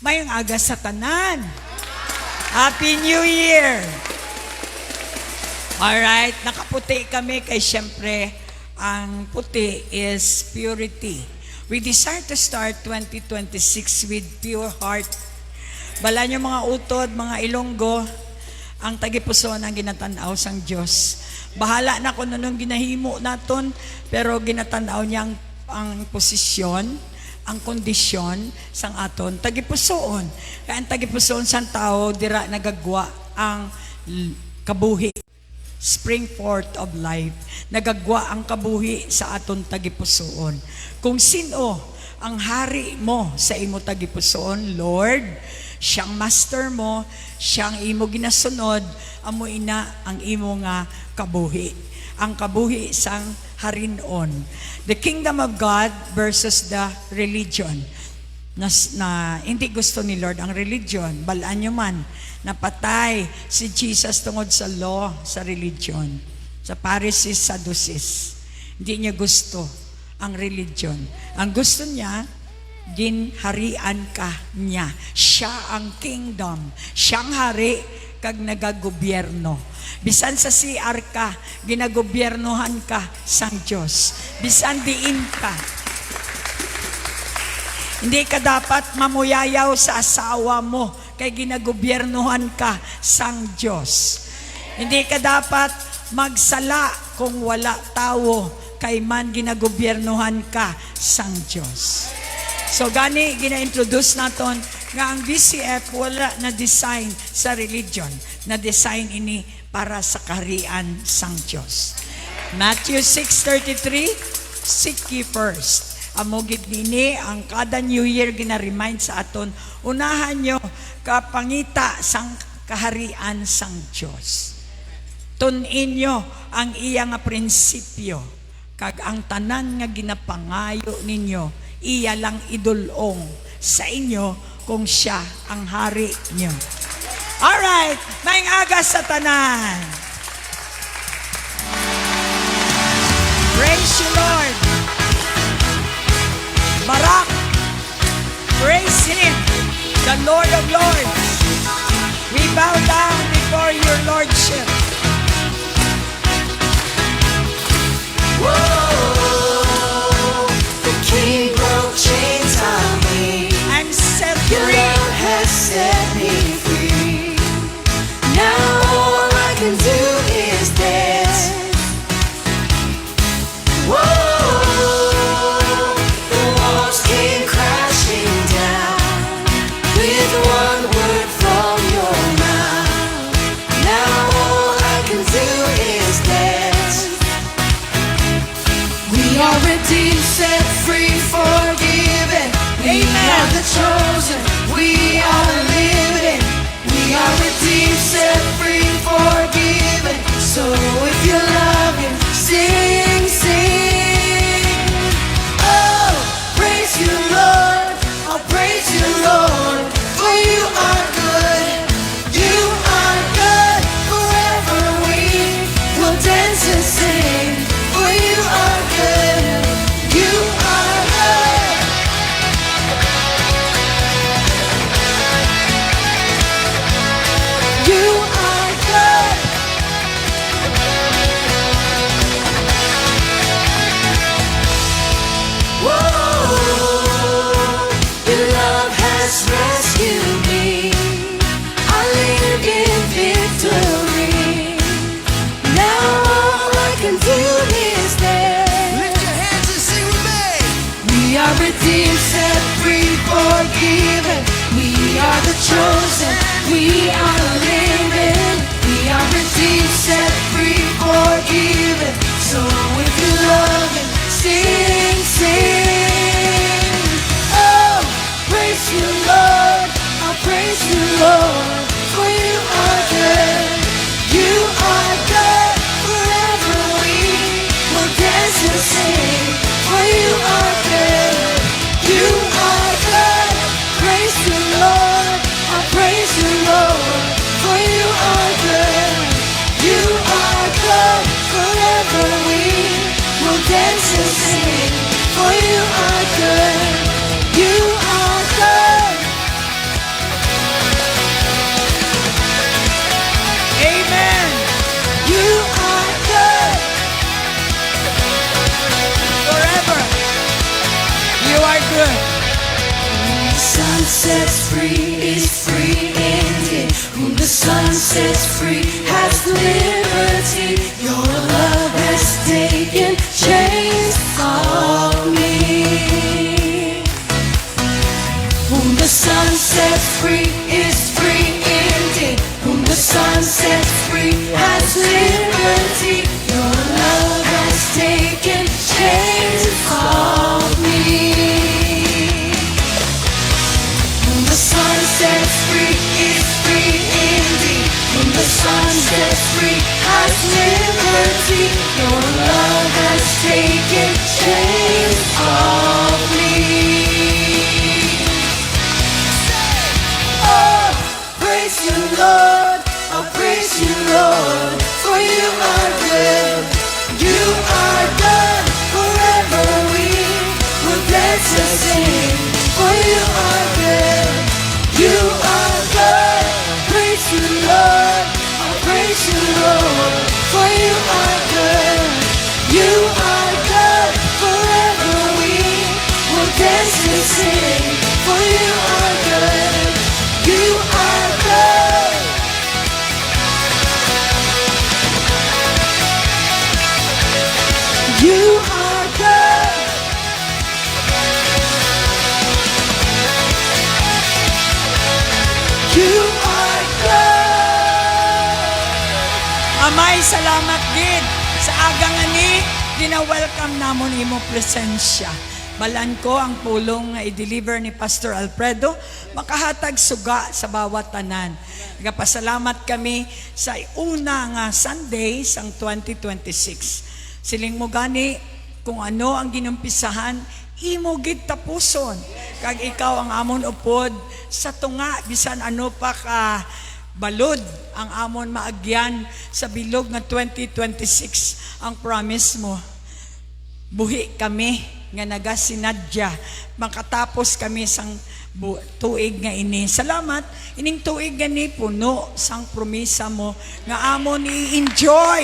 Mayang aga sa tanan. Happy New Year! Alright, nakaputi kami kay syempre, ang puti is purity. We desire to start 2026 with pure heart. Bala nyo mga utod, mga Ilonggo, ang tagipuson ang ginatanaw sang Diyos. Bahala na kung anong ginahimo naton, pero ginatanaw niya ang posisyon, ang kondisyon sang aton tagipusoon. Kaya ang tagipusoon sang tao dira nagagwa ang kabuhi, spring forth of life. Nagagwa ang kabuhi sa aton tagipusoon. Kung sino ang hari mo sa imo tagipusoon, Lord, siyang master mo, siyang imo ginasunod, amo ina ang imo nga kabuhi. Ang kabuhi sang harinon. The kingdom of God versus the religion. Na hindi gusto ni Lord ang religion. Balaan nyo man, napatay si Jesus tungod sa law, sa religion. Sa Pharisees, Sadducees. Hindi niya gusto ang religion. Ang gusto niya, ginharian ka niya. Siya ang kingdom. Siyang hari kag nagagobyerno. Bisan sa CR ka, ginagobyernohan ka sang Diyos. Bisan diin ka. Hindi ka dapat mamuyayaw sa asawa mo kay ginagobyernohan ka sang Diyos. Hindi ka dapat magsala kung wala tao kay man ginagobyernohan ka sang Diyos. So gani gina-introduce naton nga ang DCF wala na design sa religion, na design ini para sa kaharian sang Diyos. Matthew 6:33, seek ye first. Amogit nini ang kada New Year gina-remind sa aton, unahan nyo kapangita sang kaharian sang Diyos. Tunin nyo ang iya nga prinsipyo, kag ang tanan nga ginapangayo ninyo, iya lang idulong sa inyo kung siya ang hari nyo. Alright, maing aga sa tanan. Praise you, Lord. Barak, praise Him, the Lord of Lords. We bow down before your Lordship. Whoa, the King broke chains on me. I'm set Your free. love has set me free. Now all I can do is dance. Whoa, the walls came crashing down with one word from your mouth. Now all I can do is dance. We are redeemed, set free, forgiven. We are the chosen. We are living. We are redeemed, set free, forgiven. So if you love Him, sing, sing. Oh, praise you, Lord. I'll praise you, Lord. For you are good. You are good. Forever we will dance and sing. For you are good. You are good. You are good. Whoa, your love has rescued me. I live in victory. Now all I can do is dance. Lift your hands and sing with me. We are redeemed, set free, forgiven. We are the chosen. We are living. We are redeemed, set free, forgiven. So if you love Him, sing, sing. Oh, praise you, Lord. I'll praise you, Lord. For you are good. You are good. Forever we will dance and sing. For you are good. You are good. Praise you, Lord. I'll praise you, Lord. For you are good. You are good. Forever we will dance and sing. For you are good. You are good. sets free is free indeed. Whom the Son sets free has liberty. Your love has taken chains off me. Whom the Son sets free is free indeed. Whom the Son sets free has liberty. Your love has taken chains off me. Whom the Son sets free is free indeed. Whom the Son sets free has liberty. Your love has taken chains off me. Oh, praise you, Lord. Oh, praise you, Lord. For you are good. You are good. Forever we will dance and sing. For you are good. You are good. Praise you, Lord. Oh, praise you, Lord. For you are good. You are good. Forever we will dance and sing. For you are good. You are good. You are good. You are good. Amay, salamat gid sa agang ani gina-welcome namon imo presensya. Balan ko ang pulong nga i-deliver ni Pastor Alfredo makahatag suga sa bawat tanan. Nagapasalamat kami sa una nga Sunday sang 2026. Siling mo gani kung ano ang ginumpisahan, imo gid tapuson. Kag ikaw ang amon upod sa tunga bisan ano pa ka balod ang amon maagyan sa bilog nga 2026 ang promise mo. Buhi kami nga nagasinadya makatapos kami sang tuig nga ini. Salamat ining tuig gani puno sang promisa mo nga amon i-enjoy.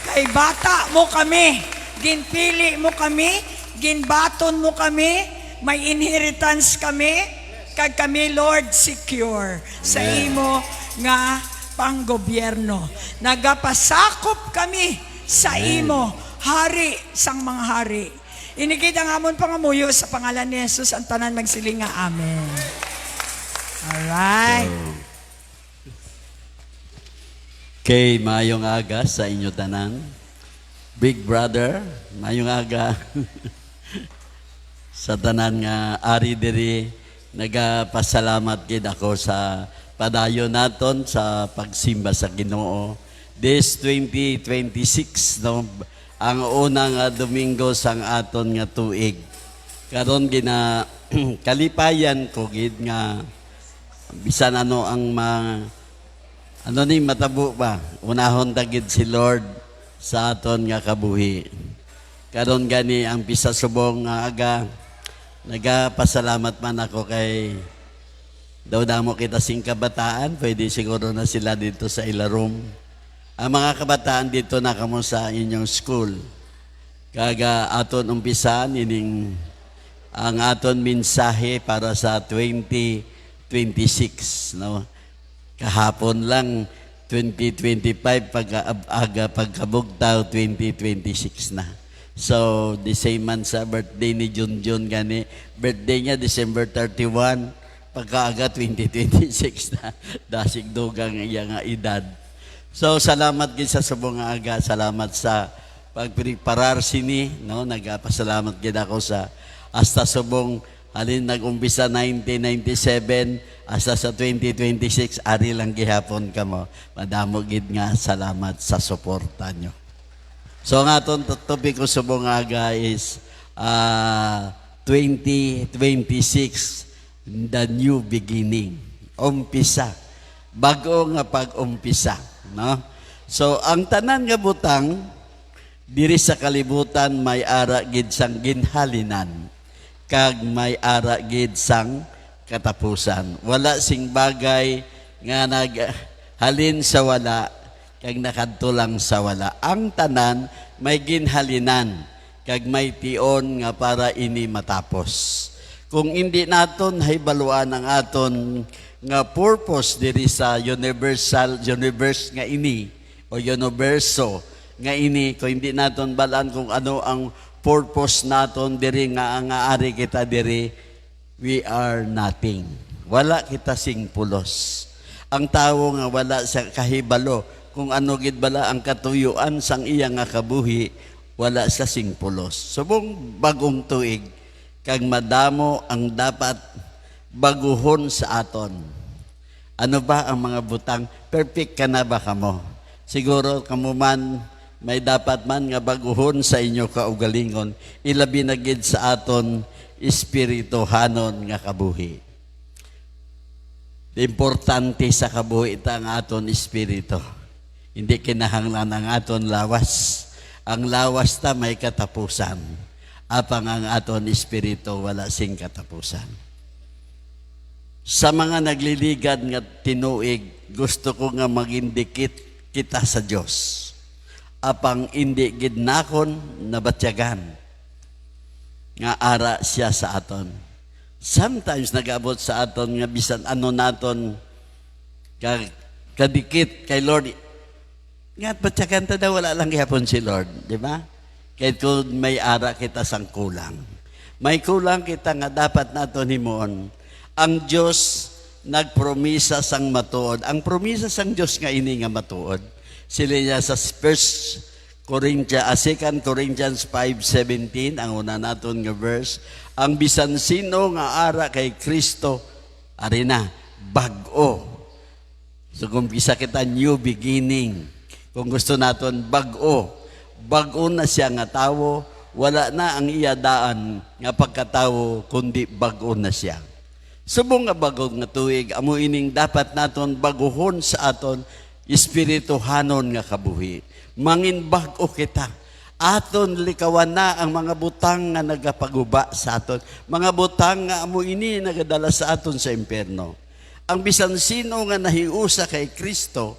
Kay bata mo kami, ginpili mo kami, ginbaton mo kami, may inheritance kami, kag kami Lord secure sa imo nga panggobyerno. Nagapasakop kami sa imo, hari sang mga hari. Inikid ang amon pangamuyo sa pangalan ni Jesus ang tanan magsiling nga amen. Alright. Kay mayong aga sa inyo tanan. Big brother, mayong aga. Sa tanan nga ari diri nagapasalamat gid ako sa padayon naton sa pagsimba sa Ginoo. This 2026 no, ang unang Domingo sang aton nga tuig. Karon gina kalipayan ko gid nga bisan ano ang ano ni matabo ba? Unahon tagid si Lord sa aton nga kabuhi. Karon gani ang pisa subong nga aga nagapasalamat man ako kay daw damo kita sing kabataan, pwede siguro na sila dito sa Ilarom. Ang mga kabataan dito na kamo sa inyong school. Kaga aton umpisan ining ang aton mensahe para sa 2026 no. Kahapon lang 2025 pag-aga pagkabugtaw 2026 na. So the same man sa birthday ni Junjun gani, birthday niya December 31, pagkaaga 2026 na. Dasig dugang iya nga edad. So salamat gid sa subong nga aga, salamat sa pagpreparar sini no, nagapasalamat gid ako sa hasta subong halin nag-umpisa 1997 hasta sa 2026 ari lang gihapon kamo. Madamo gid nga salamat sa suporta nyo. So ang aton topic ko subong aga is 2026 the new beginning. Umpisa. Bago nga pag-umpisa, no? So ang tanan nga butang diri sa kalibutan may ara gid sang ginhalinan kag may ara gid sang katapusan. Wala sing bagay nga naghalin sa wala kag nakadto lang sa wala. Ang tanan may ginhalinan kag may tion nga para ini matapos. Kung hindi naton hibaluan ang aton nga purpose diri sa universe nga ini o universo nga ini, kung hindi naton balaan kung ano ang purpose naton diri nga ari kita diri, we are nothing. Wala kita sing pulos. Ang tawo nga wala sa kahibalo kung ano gid bala ang katuyuan sang iya nga kabuhi, wala sa sing pulos. Subong bagong tuig kag madamo ang dapat baguhon sa aton. Ano ba ang mga butang? Perfect ka na ba kamo? Siguro kamo man may dapat man nga baguhon sa inyo kaugalingon, ilabi na gid sa aton espirituhanon nga kabuhi. Importante sa kabuhi ita ang aton espiritu. Hindi kinahanglan ang aton lawas. Ang lawas ta may katapusan. Apang ang aton espiritu wala sing katapusan. Sa mga nagliligad nga tinuig, gusto ko nga magindikit kita sa Dios. Apang indi gid nakon nabatyagan nga ara siya sa aton. Sometimes nag-abot sa aton nga bisan ano naton kadikit kay Lord. Nga batyagan ta daw wala lang gihapon si Lord, di ba? Kahit kung may ara kita sang kulang. May kulang kita nga dapat naton himuon. Ang Diyos nagpromisa sang matuod. Ang promisa sang Diyos nga ini nga matuod. Sila niya sa 2 Corinthians 5:17, ang una naton nga verse, ang bisan sino nga ara kay Kristo, ari na, bag-o. So kung bisa kita new beginning, kung gusto naton bag-o na siya nga tawo, wala na ang iya daan nga pagkatawo, kundi bag-o na siya. Subong nga bagog nga tuig, amo ining dapat naton baguhon sa aton espirituhanon nga kabuhi. Mangin bag-o kita. Aton likawan na ang mga butang nga nagapaguba sa aton. Mga butang nga amo ini nagadala sa aton sa impierno. Ang bisan sino nga nahiusa kay Kristo,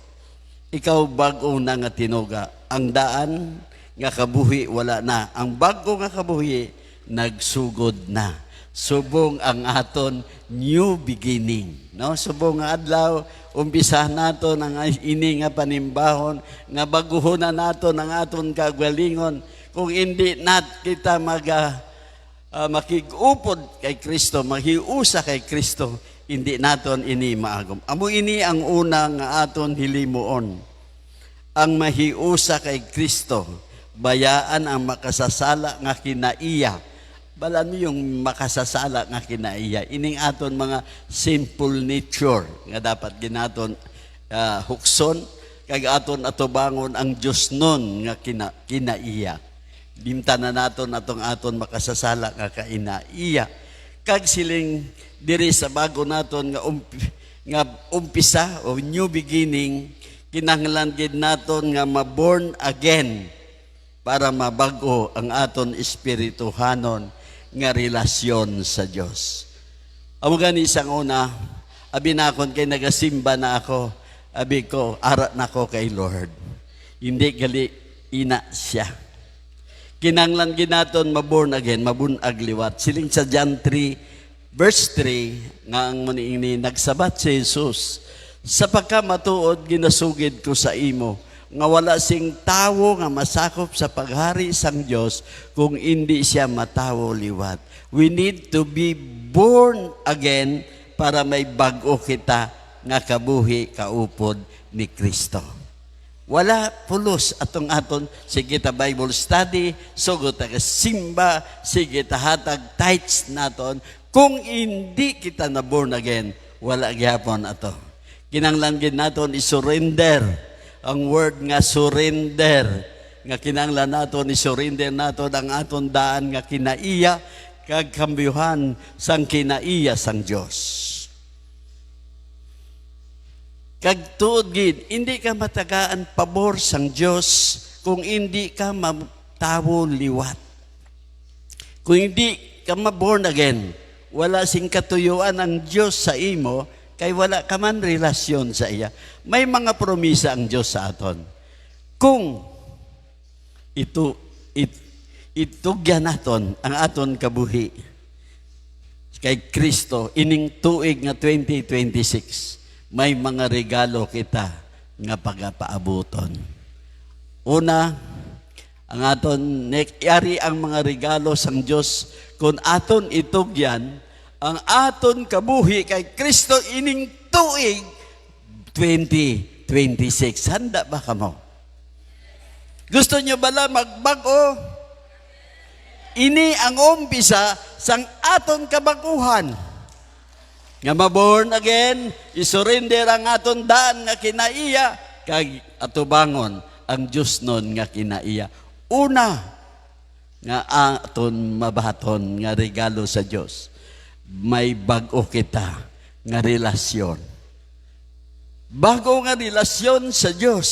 ikaw bag-o na nga tinuga. Ang daan nga kabuhi wala na. Ang bag-o nga kabuhi nagsugod na. Subong ang aton new beginning. No? Subong nga adlaw, umpisa nato ang ini nga panimbahon, nga baguhon na nato ang aton kagalingon. Kung hindi nat kita makig-upod kay Kristo, maghiusa kay Kristo, hindi naton ini maagom. Amo ini ang una nga aton hilimuon. Ang mahiusa kay Kristo, bayaan ang makasasala nga kinaiya. Balan mo yung makasasala nga kinaiya. Ining aton mga simple nature nga dapat ginaton hukson, kag aton atubangon ang Diyos nun nga kinaiya. Dimta na naton atong aton makasasala nga kainaiya. Kag siling diri sa bago naton nga umpisa o new beginning, kinahanglan gid naton nga ma-born again para mabago ang aton espirituhanon nga relasyon sa Diyos. Amo gani isang una, abi na akon kay nagasimba na ako, abi ko, arat na ko kay Lord. Hindi gali ina siya. Kinanglan ginaton maborn again, mabunag liwat. Siling sa John 3, verse 3, nga ang maniini, nagsabat si Jesus, sa pagkamatuod ginasugid ko sa imo, nga wala sing tawo nga masakop sa paghari sang Dios kung hindi siya matawo liwat. We need to be born again para may bag-o kita nga kabuhi kaupod ni Kristo. Wala pulos atong aton sige ta Bible study, sugot ta simba, sige ta hatag tithes naton. Kung hindi kita na born again, wala gyapon ato. Kinanglan gid naton i-surrender. Ang word nga surrender, nga kinanglan naton ni surrender naton ang aton daan nga kinaiya, kag kambyuhan sang kinaiya sang Dios. Kag tuod gid, hindi ka matagaan pabor sang Dios kung hindi ka matawo liwat. Kung hindi ka ma-born again, wala sing katuyuan ang Dios sa imo, kay wala ka man relasyon sa iya. May mga promisa ang Diyos sa aton. Kung itugyan naton ang aton kabuhi, kay Kristo ining tuig nga 2026 may mga regalo kita nga pagapaabuton. Una, ang aton yari ang mga regalo sang Dios kung aton itugyan ang aton kabuhi kay Kristo ining tuig 2026. Handa ba kamo? Gusto niyo bala magbago? Ini ang umpisa sang aton kabaguhan. Nga ma-born again, isurrender ang aton daan nga kinaiya, kag atubangon ang Diyos nun nga kinaiya. Una, nga aton mabaton nga regalo sa Diyos, may bago kita nga relasyon. Bago nga relasyon sa Diyos.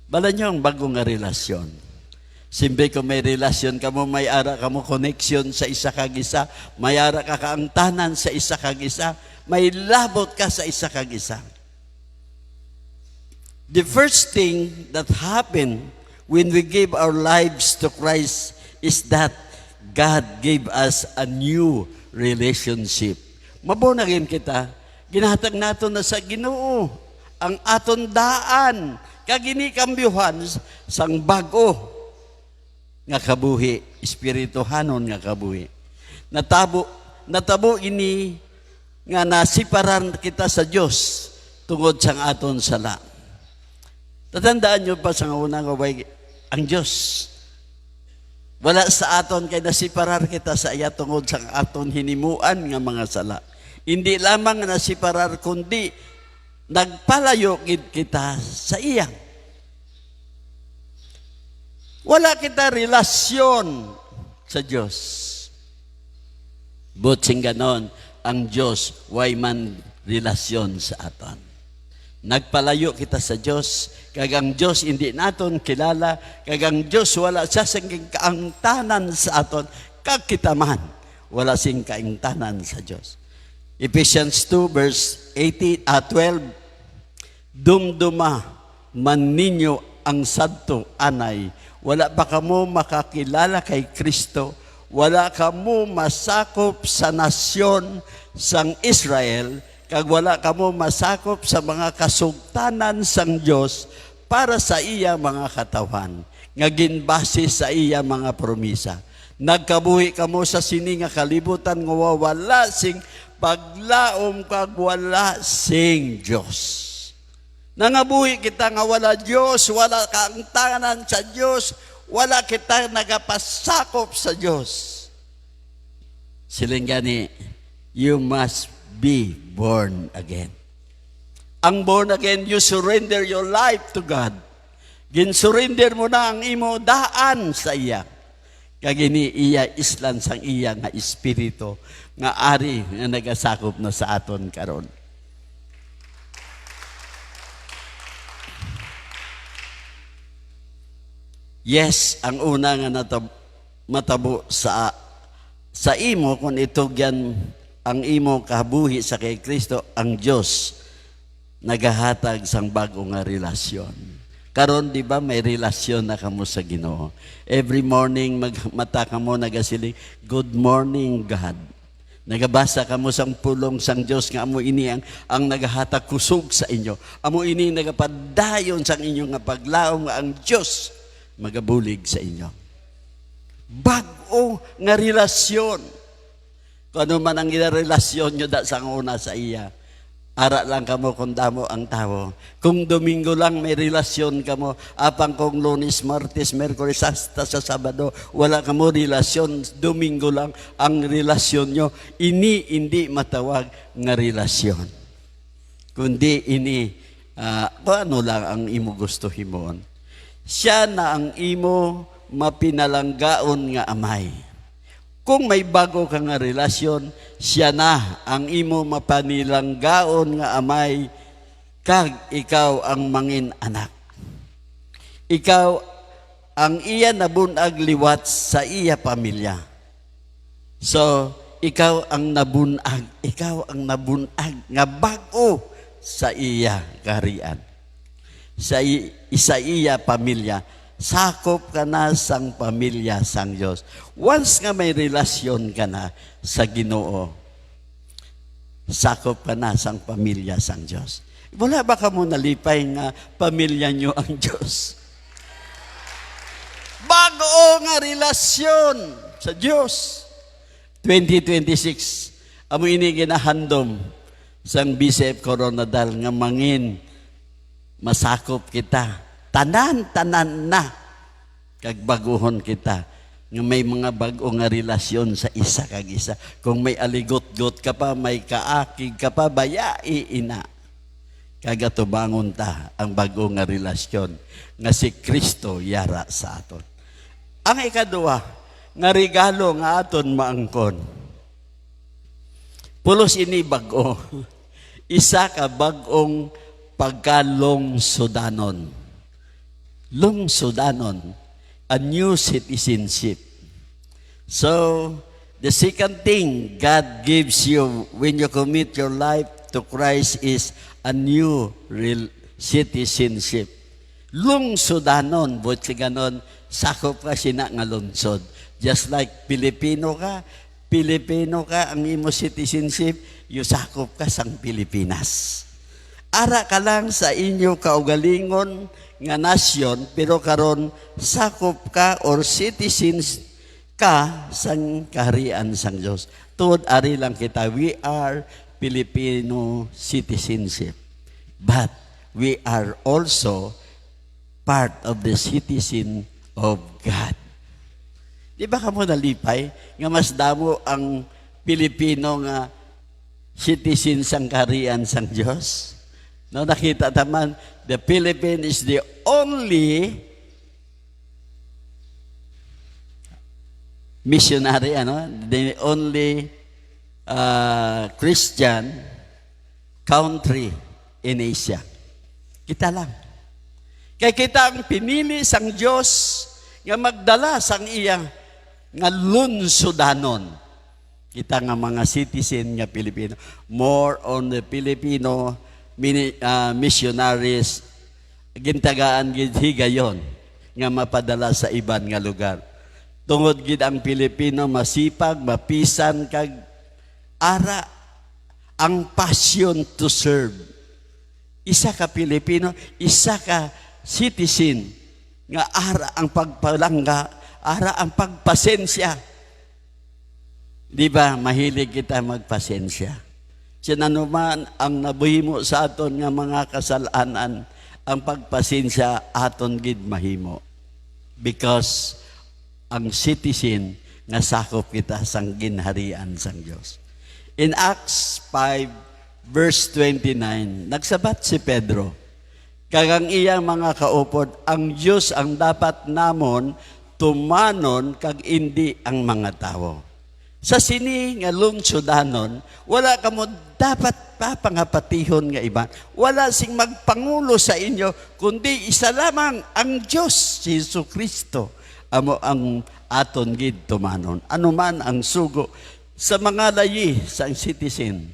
Bala niyo ang bago nga relasyon. Simbe ko may relasyon ka mo, may ara ka mo connection sa isa kag isa, may ara ka kaangtanan sa isa kag isa, may labot ka sa isa kag isa. The first thing that happened when we gave our lives to Christ is that God gave us a new relationship. Mabunagin kita, ginhatag nato na sa Ginoo ang aton daan, kagini kambyuhan sang bago nga kabuhi, espirituhanon nga kabuhi. Natabo ini nga nasiparan kita sa Dios tungod sang aton sala. Tatandaan nyo pa sa unang kaway, ang Diyos wala sa aton kay nasiparar kita sa iya tungod sang aton hinimuan nga mga sala. Hindi lamang nasiparar kundi nagpalayo kita sa iya. Wala kita relasyon sa Diyos. Butsing ganon, ang Diyos way man relasyon sa aton. Nagpalayo kita sa Diyos, kag ang Diyos hindi naton kilala, kag ang Diyos wala siya sing kaangtanan sa aton, kag kita man wala sing kaangtanan sa Diyos. Ephesians 2 verse 12, dumduma man ninyo ang sadto anay, wala pa kamo makakilala kay Kristo, wala kamo masakop sa nasyon sang Israel, kag wala kamo masakop sa mga kasugtanan sang Dios para sa iya mga katawan, nga ginbase sa iya mga promisa. Nagkabuhi kamo sa sini nga kalibutan nga wala sing paglaom kag wala sing Dios. Nangabuhi kita nga wala Diyos, wala kaangtanan sa Diyos, wala kita nagapasakop sa Diyos. Siling gani, you must be born again. Ang born again, you surrender your life to God. Gin-surrender mo na ang imo daan sa iya. Kagini iya islan sang iya nga espiritu, nga ari nga nagasakop na sa aton karon. Yes, ang una nga matabo sa imo kung itugyan ang imo kabuhi sa kay Kristo, ang Dios nagahatag sang bago nga relasyon. Karon di ba may relasyon na kamo sa Ginoo? Every morning mata kamo nagasiling, good morning God. Nagabasa kamo sang pulong sang Dios nga amo ini ang nagahatag kusog sa inyo. Amo ini nagapadayon sang inyo nga paglaom nga ang Dios magabulig sa inyo. Bago nga relasyon. Kung ano man ang relasyon nyo da sa una sa iya, ara lang kamo kung damo ang tao. Kung Domingo lang may relasyon kamo, apang kung Lunes, Martes, Merkulis, hasta sa Sabado, wala kamo relasyon, Domingo lang ang relasyon nyo. Hindi matawag nga relasyon. Kundi kung ano lang ang imo gusto himon. Siya na ang imo mapinalanggaon nga amay. Kung may bago ka nga relasyon, siya na ang imo mapanilanggaon nga amay, kag ikaw ang mangin anak. Ikaw ang iya nabunag liwat sa iya pamilya. So, ikaw ang nabunag nga bago sa iya kaharian. Sa iya pamilya, sakop ka na sang pamilya sang Dios. Once nga may relasyon ka na sa Ginoo, sakop ka na sang pamilya sang Dios. Wala ba ka mo nalipay nga pamilya nyo ang Diyos? Bago nga relasyon sa Diyos. 2026, amo ini ginahandom sang Bishop Coronadal nga mangin masakop kita. Tanan na kag baguhon kita nga may mga bag-o nga relasyon sa isa kag isa. Kung may aligot-got ka pa, may kaakig ka pa, bayai ina. Kagatubangon ta ang bago nga relasyon nga si Kristo yara sa aton. Ang ikaduwa, nga regalo nga aton maangkon. Pulos ini bago. Isa ka bagong pagkalongsudanon. Longsudanon, a new citizenship. So, the second thing God gives you when you commit your life to Christ is a new real citizenship. Lungsudanon, buti ganon, sakop ka sina nga lungsod. Just like Pilipino ka ang imo citizenship, yung sakop ka sang Pilipinas. Ara ka lang sa inyo kaugalingon nga nasyon, pero karon sakop ka or citizens ka sang kaharian sang Diyos. Tuod ari lang kita, we are Filipino citizenship. But we are also part of the citizen of God. Di ba kamo nalipay nga mas damo ang Pilipino nga citizen sang kaharian sang Diyos? No, nakita taman, the Philippines is the only missionary, the only Christian country in Asia. Kita lang. Kaya kita ang pinili sang Diyos nga magdala sang iya nga lunsudanon. Kita nga mga citizen nga Pilipino. More on the Filipino missionaries gintagaan gid higayon nga mapadala sa iban nga lugar. Tungod gid ang Pilipino masipag, mapisan kag ara ang passion to serve. Isa ka Pilipino, isa ka citizen nga ara ang pagpalangga, ara ang pagpasensya. Di ba, mahilig kita magpasensya. Sinanuman ang nabuhimo sa aton nga mga kasalanan, ang pagpasensya aton gid mahimo. Because ang citizen nga sakop kita sang ginharian sang Dios. In Acts 5 verse 29, nagsabat si Pedro, kagang iyang mga kaupod, ang Diyos ang dapat namon tumanon kag indi ang mga tao. Sa sini nga lungsudanon, wala kamo dapat papangapatihon nga iba. Wala sing magpangulo sa inyo, kundi isa lamang ang Diyos, si Jesucristo. Amo ang aton gid tumanon. Ano man ang sugo sa mga layi sang citizen.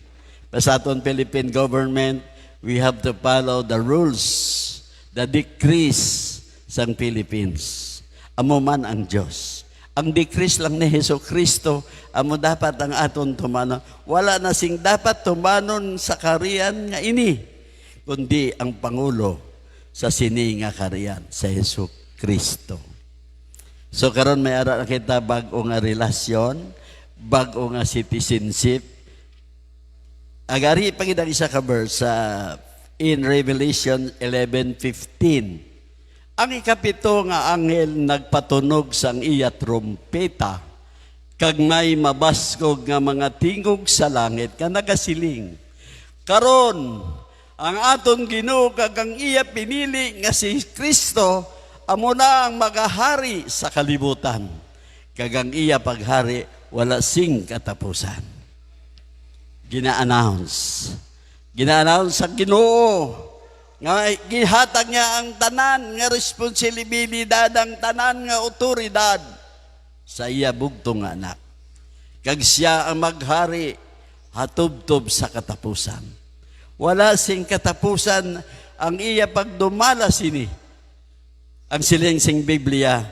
Sa aton Philippine government, we have to follow the rules, the decrees sang Philippines. Amo man ang Diyos. Ang decrees lang ni Jesucristo, amo dapat ang aton tumanon. Wala na sing dapat tumanon sa kariyan nga ini, kundi ang Pangulo sa sini nga kariyan, sa Jesucristo. So karon may ara kita bag-o nga relasyon, bag-o nga citizenship. Agari pagid ang isa ka verse in Revelation 11:15. Ang ikapito nga anghel nagpatunog sang iya trompeta, kag may mabaskog nga mga tingog sa langit nga nagasiling. Karon ang aton Ginoo kag ang iya pinili nga si Kristo amo na ang magahari sa kalibutan. Kag ang iya paghari wala sing katapusan. Gina-announce sa Ginoo nga gihatag niya ang tanan nga responsibilidad, ang tanan nga otoridad sa iya bugtong anak. Kag siya ang maghari hatubtob sa katapusan. Wala sing katapusan ang iya pagdumala sini. ang siling sing Biblia,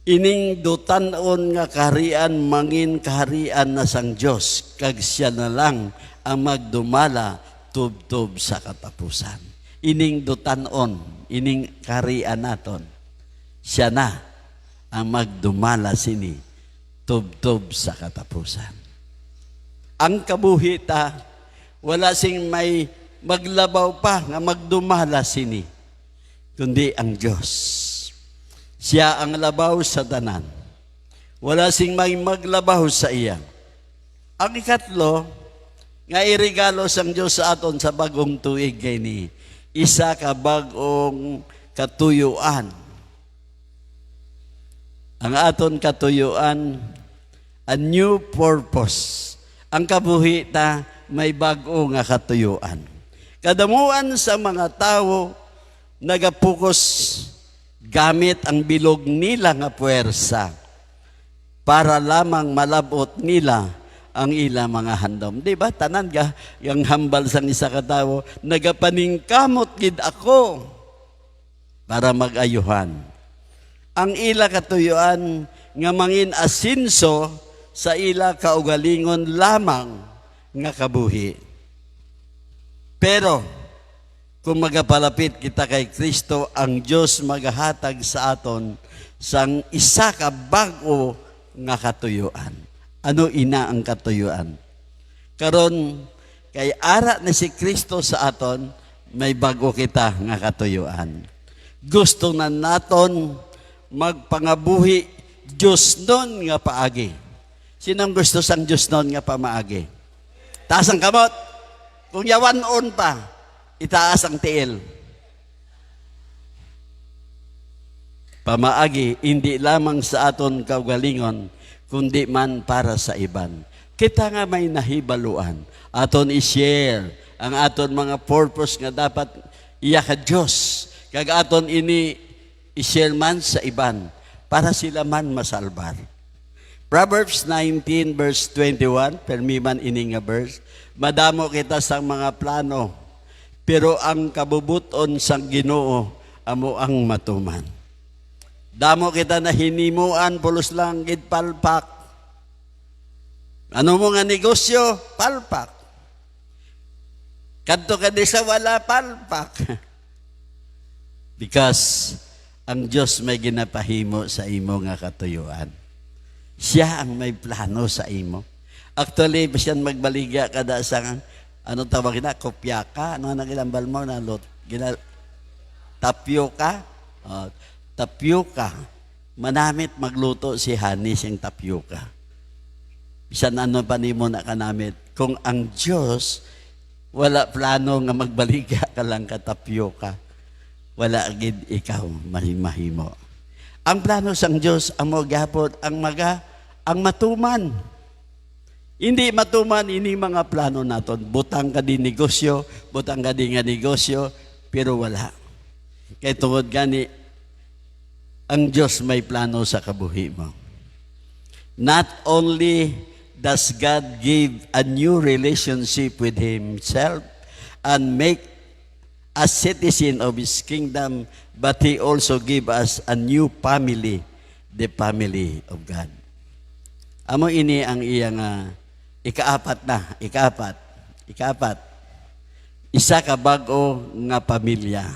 ining dutanon nga kaharian mangin kaharian na sang Dios kag siya na lang ang magdumala tubtob sa katapusan. Ining dutanon, ining kaharian naton, siya na ang magdumala sini tubtob sa katapusan. Ang kabuhita, wala sing may maglabaw pa nga magdumala sini, kundi ang Diyos. Siya ang labaw sa tanan. Wala sing may maglabaw sa iya. Ang ikatlo, nga irigalo sang Diyos sa aton sa bagong tuig kay ni isa ka bagong katuyuan. Ang aton katuyuan, a new purpose. Ang kabuhita, may bago nga katuyuan. Kadamuan sa mga tao, nagapukos gamit ang bilog nila nga puwersa para lamang malabot nila ang ila mga handom. Di ba? Tanan ka, yung hambal sang isa ka tao, nagapaningkamot gid ako para mag-ayuhan. Ang ila katuyuan nga mangin asinso sa ila kaugalingon lamang nga kabuhi. Pero, kung magapalapit kita kay Kristo, ang Diyos magahatag sa aton sang isa ka bago nga katuyuan. Ano ina ang katuyuan? Karon kay ara na si Kristo sa aton, may bago kita nga katuyuan. Gusto na naton magpangabuhi Diyos nun nga paagi. Sinong gusto sang Diyos nun nga pamaagi? Taas ang kamot. Kung yawan-on pa, itaas ang tiil. Pamaagi, hindi lamang sa aton kaugalingon, kundi man para sa iban. Kita nga may nahibaluan. Aton i-share ang aton mga purpose nga dapat iya ka Diyos. Kag aton ini i-share man sa iban para sila man masalbar. Proverbs 19 verse 21, permi man ini nga verse, madamo kita sang mga plano, pero ang kabubuton sang Ginoo amo ang matuman. Damo kita na hinimuan, pulos lang gid palpak. Ano mo nga negosyo? Palpak. Kadto ka di sa wala, palpak. Because ang Diyos may ginapahimo sa imo nga katuyuan. Siya ang may plano sa imo. Actually, siyan magbaligya kada sa ano tawag na, kopyaka, ano na ginambal mo na lot, tapioka. Tapioka. Manamit magluto si Hanis yung tapioka. Bisan ano pa ni mo na kanamit. Kung ang Diyos wala plano nga magbaligya ka lang ka tapioka, wala gid ikaw mahimo. Ang plano sang Diyos amo gyapon ang matuman. Hindi matuman ini mga plano naton. Butang ka di negosyo, butang ka di nga negosyo, pero wala. Kaya tungod gani, ang Diyos may plano sa kabuhi mo. Not only does God give a new relationship with Himself and make us citizen of His kingdom, but He also give us a new family, the family of God. Amo ini ang iyang ikaapat. Isa ka bago nga pamilya.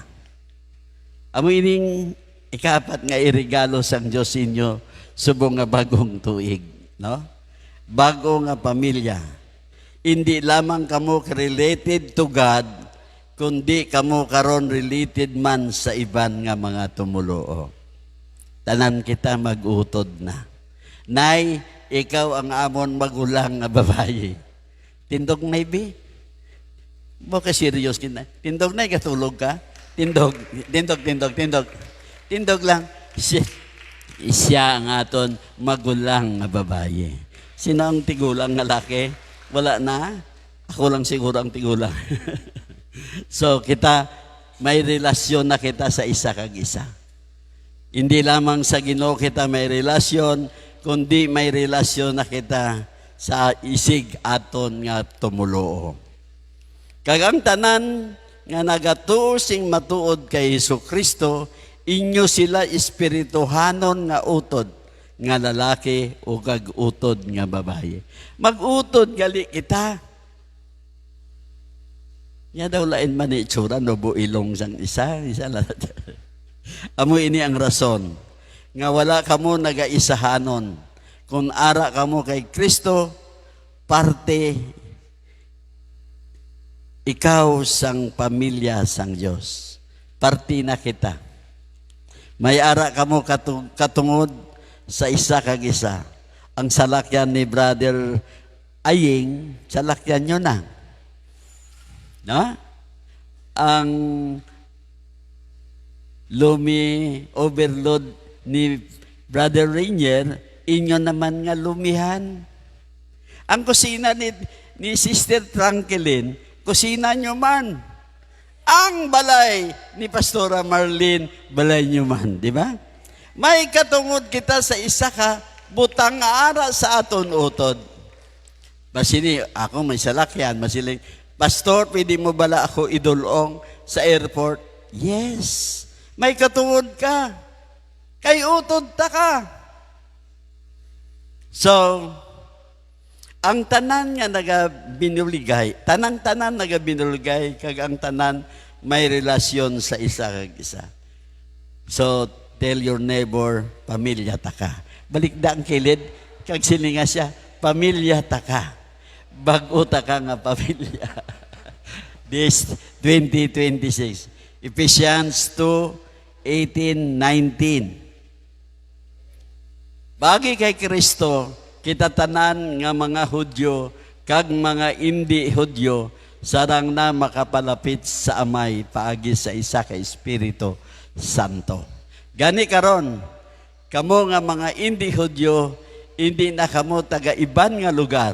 Amo ining ikaapat nga irigalo sang Diyos inyo subong nga bagong tuig, no? Bago nga pamilya. Hindi lamang kamo related to God, kundi kamo karon related man sa iban nga mga tumuluo. Tanan kita mag-utod na. Nay, ikaw ang amon magulang nga babae. Tindog na ibi. Baka serious kita. Tindog na, katulog ka. Tindog lang. Siya ang aton magulang nga babae. Sino ang tigulang nga laki? Wala na. Ako lang siguro ang tigulang. So kita, may relasyon na kita sa isa kag isa. Hindi lamang sa Ginoo kita may relasyon, kundi may relasyon na kita sa isig aton nga tumuluo. Kag ang tanan nga nagatuo sing matuod kay Hesukristo, inyo sila espirituhanon nga utod, nga lalaki o kag utod nga babae. Mag-utod gali kita. Nya daw lain man ni itsura, no builong sang isa lang. Amo ini ang rason, nga wala kamo nagaisahanon. Kung ara kamo kay Kristo, parte ikaw sang pamilya sang Dios. Parte na kita. May ara kamo katungod sa isa kag isa. Ang salakyan ni Brother Aying, salakyan nyo na. No? Ang lumi overload ni Brother Rainier, inyo naman nga lumihan. Ang kusina ni Sister Tranquilin, kusina nyo man. Ang balay ni Pastora Marlene, balay nyo man. Di ba? May katungod kita sa isa ka, butang ara sa aton utod. Masini, ako may salakyan, masiling, Pastor, pwede mo bala ako idulong sa airport? Yes. May katungod ka. Kay utod ta ka. So, ang tanan nga nagabinuligay, tanang-tanan nagabinuligay, kag ang tanan may relasyon sa isa kag isa. So, tell your neighbor, pamilya ta ka. Balikda ang kilid, kag silinga siya, pamilya ta ka. Bago ta ka nga pamilya. This 2026. Ephesians 2:18-19. Bagi kay Kristo, kita tanan nga mga Hudyo, kag mga hindi Hudyo, sarang na makapalapit sa Amay, paagi sa isa ka Espiritu Santo. Gani karon, kamo nga mga hindi Hudyo, hindi na kamo taga-iban nga lugar,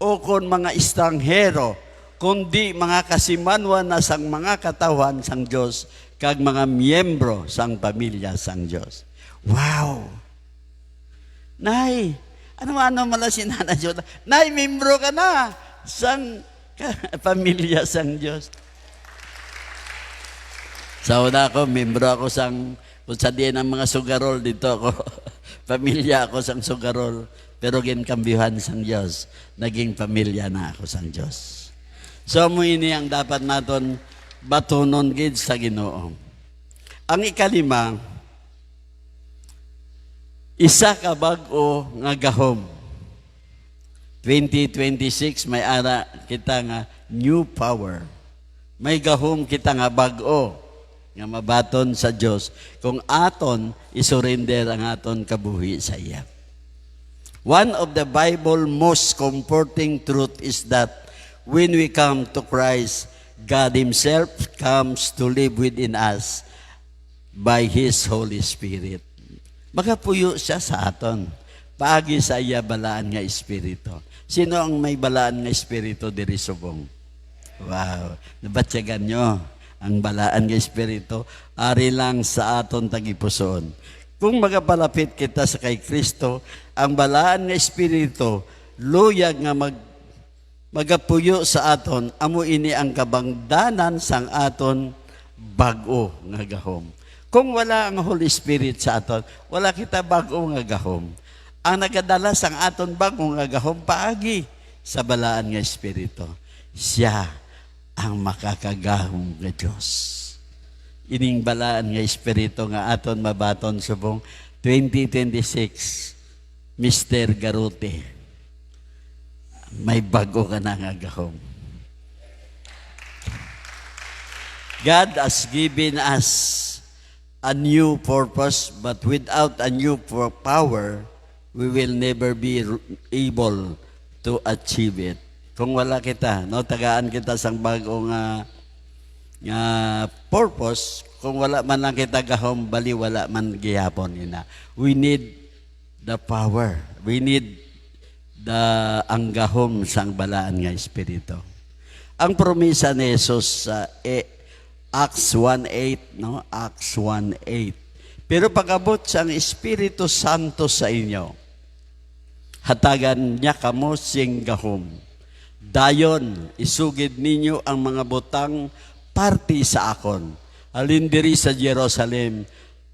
o kon mga estranghero, kundi mga kasimanwan na sang mga katawan sang Diyos, kag mga miyembro sang pamilya sang Diyos. Wow! Nay, ano mala sinana Diyos? Nay, miyembro ka na sang pamilya sang Diyos. Sa una ko, miyembro ako sang, kung sa diyan ang mga sugarol dito ako, pamilya ako sang sugarol, pero ginkambihan sang Diyos, naging pamilya na ako sang Diyos. So, mo ini ang dapat naton batunon gid sa Ginoo. Ang ikalima, isa ka bag-o nga gahom. 2026 may ara kita nga new power. May gahom kita nga bag-o nga mabaton sa Dios kung aton isurrender ang aton kabuhi sa iya. One of the Bible most comforting truth is that when we come to Christ, God Himself comes to live within us by His Holy Spirit. Magapuyo siya sa aton. Paagi sa iya balaan nga Espiritu. Sino ang may balaan nga Espiritu diri subong? Wow. Nabatyagan nyo ang balaan nga Espiritu. Ari lang sa aton tagipusoon. Kung magapalapit kita sa kay Kristo, ang balaan nga Espiritu, luyag nga magapuyo sa aton, amo ini ang kabangdanan sang aton bag-o nga gahom. Kung wala ang Holy Spirit sa aton, wala kita bag-o nga gahom. Ang nagadala sang aton bag-o nga gahom paagi sa balaan nga Espiritu. Siya ang makakagahom nga Diyos. Ining balaan nga Espiritu nga aton mabaton subong 2026, Mr. Garute. May bago ka na nga gahom. God has given us a new purpose, but without a new power, we will never be able to achieve it. Kung wala kita, no, tagaan kita sang bago nga purpose, kung wala man lang kita gahom, bali wala man gihapon ina. We need the power. We need ang gahom sang balaan nga Espiritu. Ang promisa ni Jesus sa Acts 1:8, no? Acts 1:8. Pero pag-abot sang Espiritu Santo sa inyo, hatagan niya kamo sing gahom. Dayon, isugid ninyo ang mga butang party sa akon. Alin diri sa Jerusalem,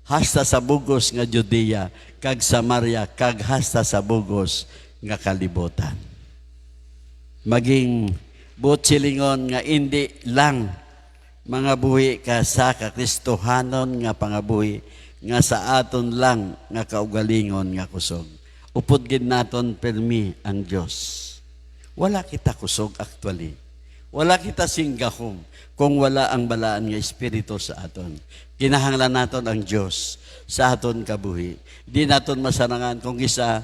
hasta sa bugos nga Judea, kag Samaria, kag hasta sa bugos nga kalibutan. Maging butsilingon nga hindi lang mga buhi ka sa kakristohanon nga pangabuhi, nga sa aton lang nga kaugalingon nga kusog. Upod gid naton permi ang Dios. Wala kita kusog actually. Wala kita singgahom kung wala ang balaan nga espiritu sa aton. Kinahanglan naton ang Dios sa aton kabuhi. Di naton masarangan kung isa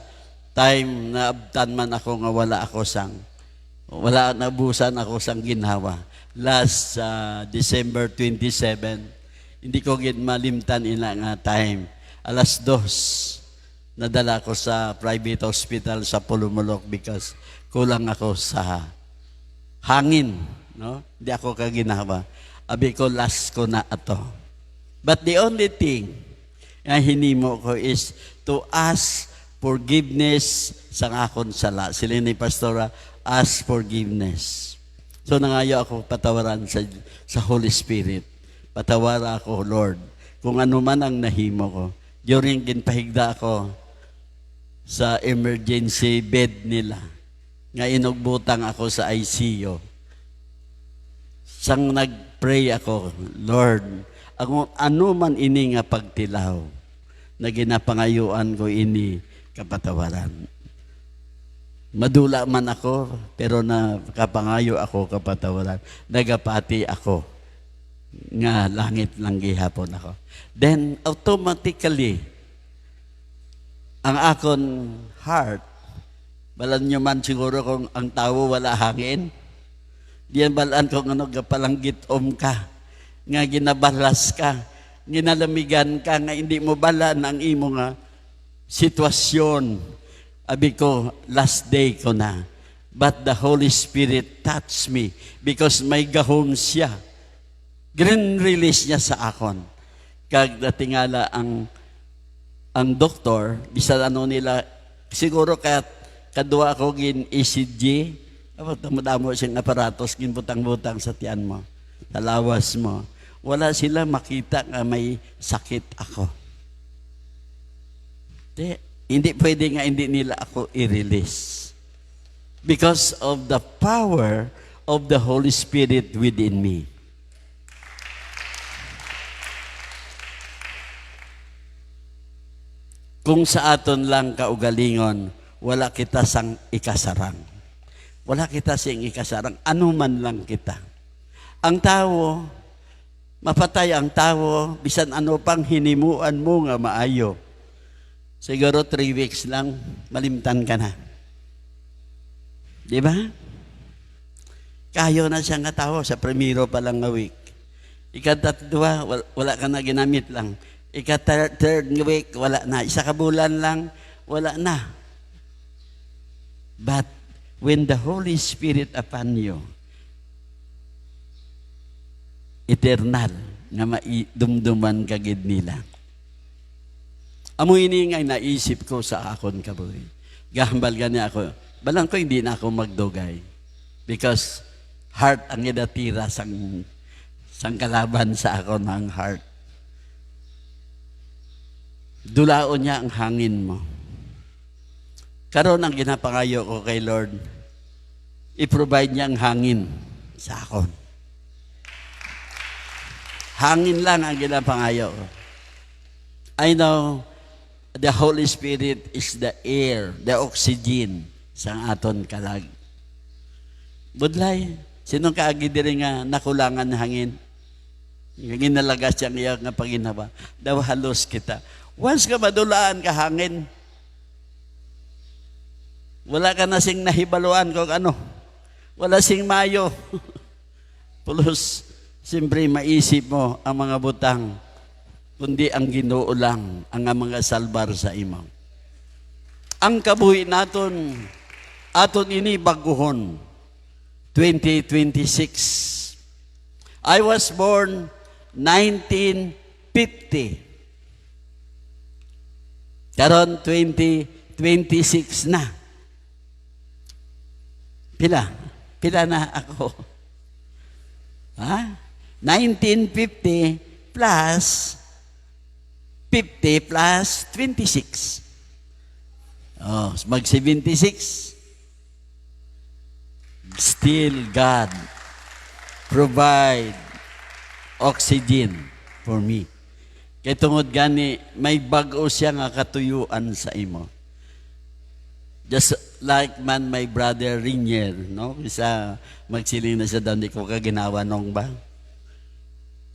time na abtan man ako nga wala nabusan ako sang ginhawa. Last December 27, hindi ko gid malimtan ina nga time. Alas 2, nadala ko sa private hospital sa Pulumulok because kulang ako sa hangin, no? Di ako kaginawa. Abi ko last ko na ato. But the only thing nga hinimo ko is to ask forgiveness sa akon sala. Sila ni Pastora, ask forgiveness. So nangayo ako patawaran sa Holy Spirit. Patawara ako, Lord, kung ano man ang nahimo ko. During ginpahigda ako sa emergency bed nila, nga inugbutang ako sa ICU. Sang nagpray ako, Lord, ano man ini nga pagtilaw, na ginapangayuan ko ini kapatawaran. Madula man ako, pero nakapangayo ako kapatawaran. Nagapati ako, nga langit lang gihapon ako. Then, automatically, ang akon heart, balan nyo man siguro kung ang tao wala hangin, diyan balaan kung ano, gapalanggit ka, nga ginabalas ka, ginalamigan ka, nga hindi mo balaan ang imo nga sitwasyon. Abi ko, last day ko na. But the Holy Spirit touched me because may gahom siya. Green release niya sa akon. Kag natingala ang doktor, bisan ano nila, siguro kadua ko gin ECG, madamo siyang aparatos, gin butang-butang sa tiyan mo, sa lawas mo. Wala sila makita nga may sakit ako. Hindi pwede nga hindi nila ako i-release. Because of the power of the Holy Spirit within me. Kung sa aton lang kaugalingon, wala kita sang ikasarang. Wala kita sing ikasarang. Ano man lang kita. Ang tao, mapatay ang tao, bisan ano pang hinimuan mo nga maayo. Siguro 3 weeks lang, malimtan ka na. Di ba? Kayo na siyang tao sa primero pa lang nga week. Ikatatwa, wala ka na ginamit lang. Ika-third week, wala na. Isa ka bulan lang, wala na. But when the Holy Spirit upon you, eternal, nga maidumduman kagid nila. Amoy ini ngay naisip ko sa akon kaboy. Gahambal gani ako. Balang ko hindi na ako magdugay. Because heart ang idatira sang kalaban sa akon ang heart. Dulaon niya ang hangin mo. Karon ang ginapangayo ko kay Lord, i-provide niya ang hangin sa akon. Hangin lang ang ginapangayo ko. I know the Holy Spirit is the air, the oxygen sa aton kalag. Budlay, sinong kaagi diri nga nakulangan ng hangin? Ginalagas siyang iya nga paginawa. Daw halos kita. Once ka madulaan ka hangin, wala ka na sing nahibaluan kung ano. Wala sing mayo. Pulos, siyempre maisip mo ang mga butang, kundi ang Ginoo lang ang mga salbar sa imo. Ang kabuhi naton, aton ini baguhon, 2026. I was born 1950. Karon 2026 na. Pila na ako. Ha? 1950 plus 50 plus 26. Oh, mag-76. Still God provide oxygen for me. Kaya tungod gani, may bago siya nga katuyuan sa imo. Just like man, my brother Rinier, no? Isa magsiling na siya daw, hindi ko kaginawa nung ba?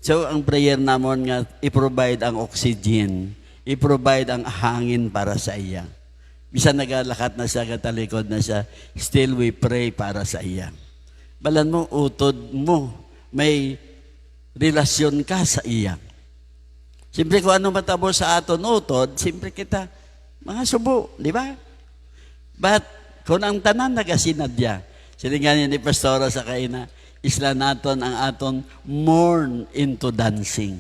So, ang prayer namon nga, i-provide ang oxygen, i-provide ang hangin para sa iya. Bisan nagalakat na siya, katalikod na siya, still we pray para sa iya. Balan mo, utod mo, may relasyon ka sa iya. Siyempre kung ano matabo sa aton utod, siyempre kita, mga subo, di ba? But, kung ang tanan nagasinadya, silingan ni Pastora sa kaina, isla naton ang aton mourn into dancing.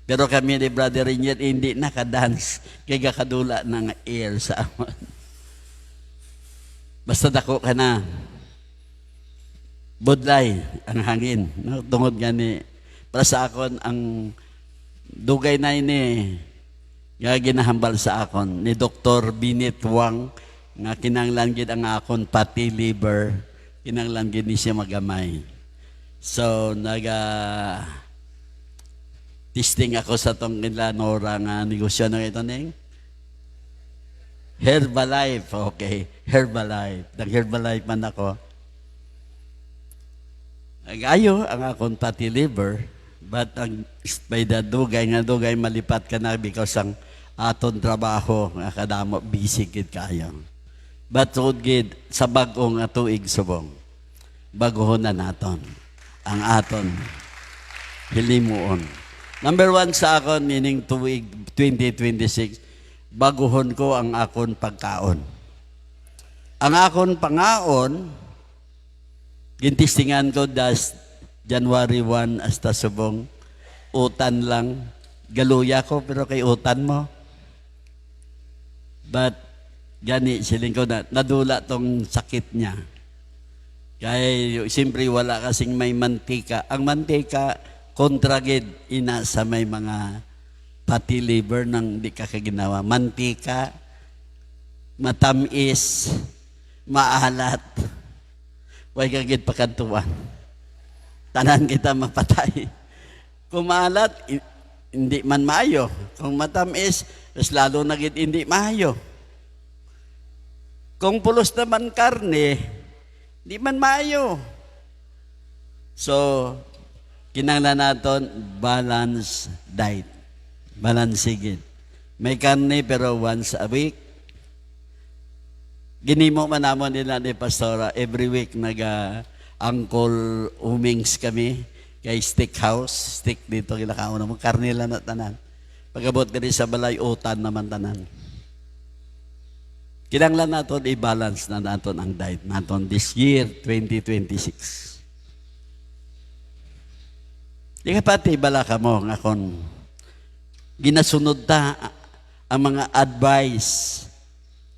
Pero kami ni Brother Rinier, hindi nakadance, kaya kadula ng air sa amon. Basta dako ka na, budlay ang hangin. No? Tungod gani, para sa akon, ang dugay na ini, nga ginahambal sa akon, ni Dr. Binit Wang, nga kinanglan gid ang akon pati liver, kinanglan gid ni siya magamay. So, testing ako sa tong nila Nora nga negosyo na ito ning Herbalife. Okay, Herbalife. Nag-Herbalife man ako. Agayo ang akong pati liver, but ang by the dugay nga dugay malipat ka na because ang aton trabaho nga kadamo busy gid kayo. But tungod gid sa bag-o nga tuig subong, baguhon na naton ang aton hilimuon. Number 1 sa akon, meaning tuig 2026, baguhon ko ang akon pagkaon. Ang akon pangaon, gintistingan ko das January 1 hasta subong, utan lang, galuya ko pero kay utan mo. But, gani, siling ko na, nadula tong sakit niya. Kaya, siyempre wala kasing may mantika. Ang mantika, kontragid, ina sa may mga pati liver nang di ka kaginawa. Mantika, matamis, maalat, way kagid pakantuan. Tanan kita mapatay. Kung maalat, hindi man maayo. Kung matamis, mas lalo na gid hindi maayo. Kung pulos naman karne, hindi man maayo. So, kinanglan naton balance diet. Balance gid. May karne pero once a week. Ginimo man namon nila ni Pastora, every week Uncle Umings kami kay steakhouse, steak dito kilakaon mo, karne lang na tanan. Pagabot diri sa balay utan naman tanan. Kinanglan naton i-balance na naton ang diet naton this year 2026. Di ka pati bala ka mo nga kon ginasunod ta ang mga advice,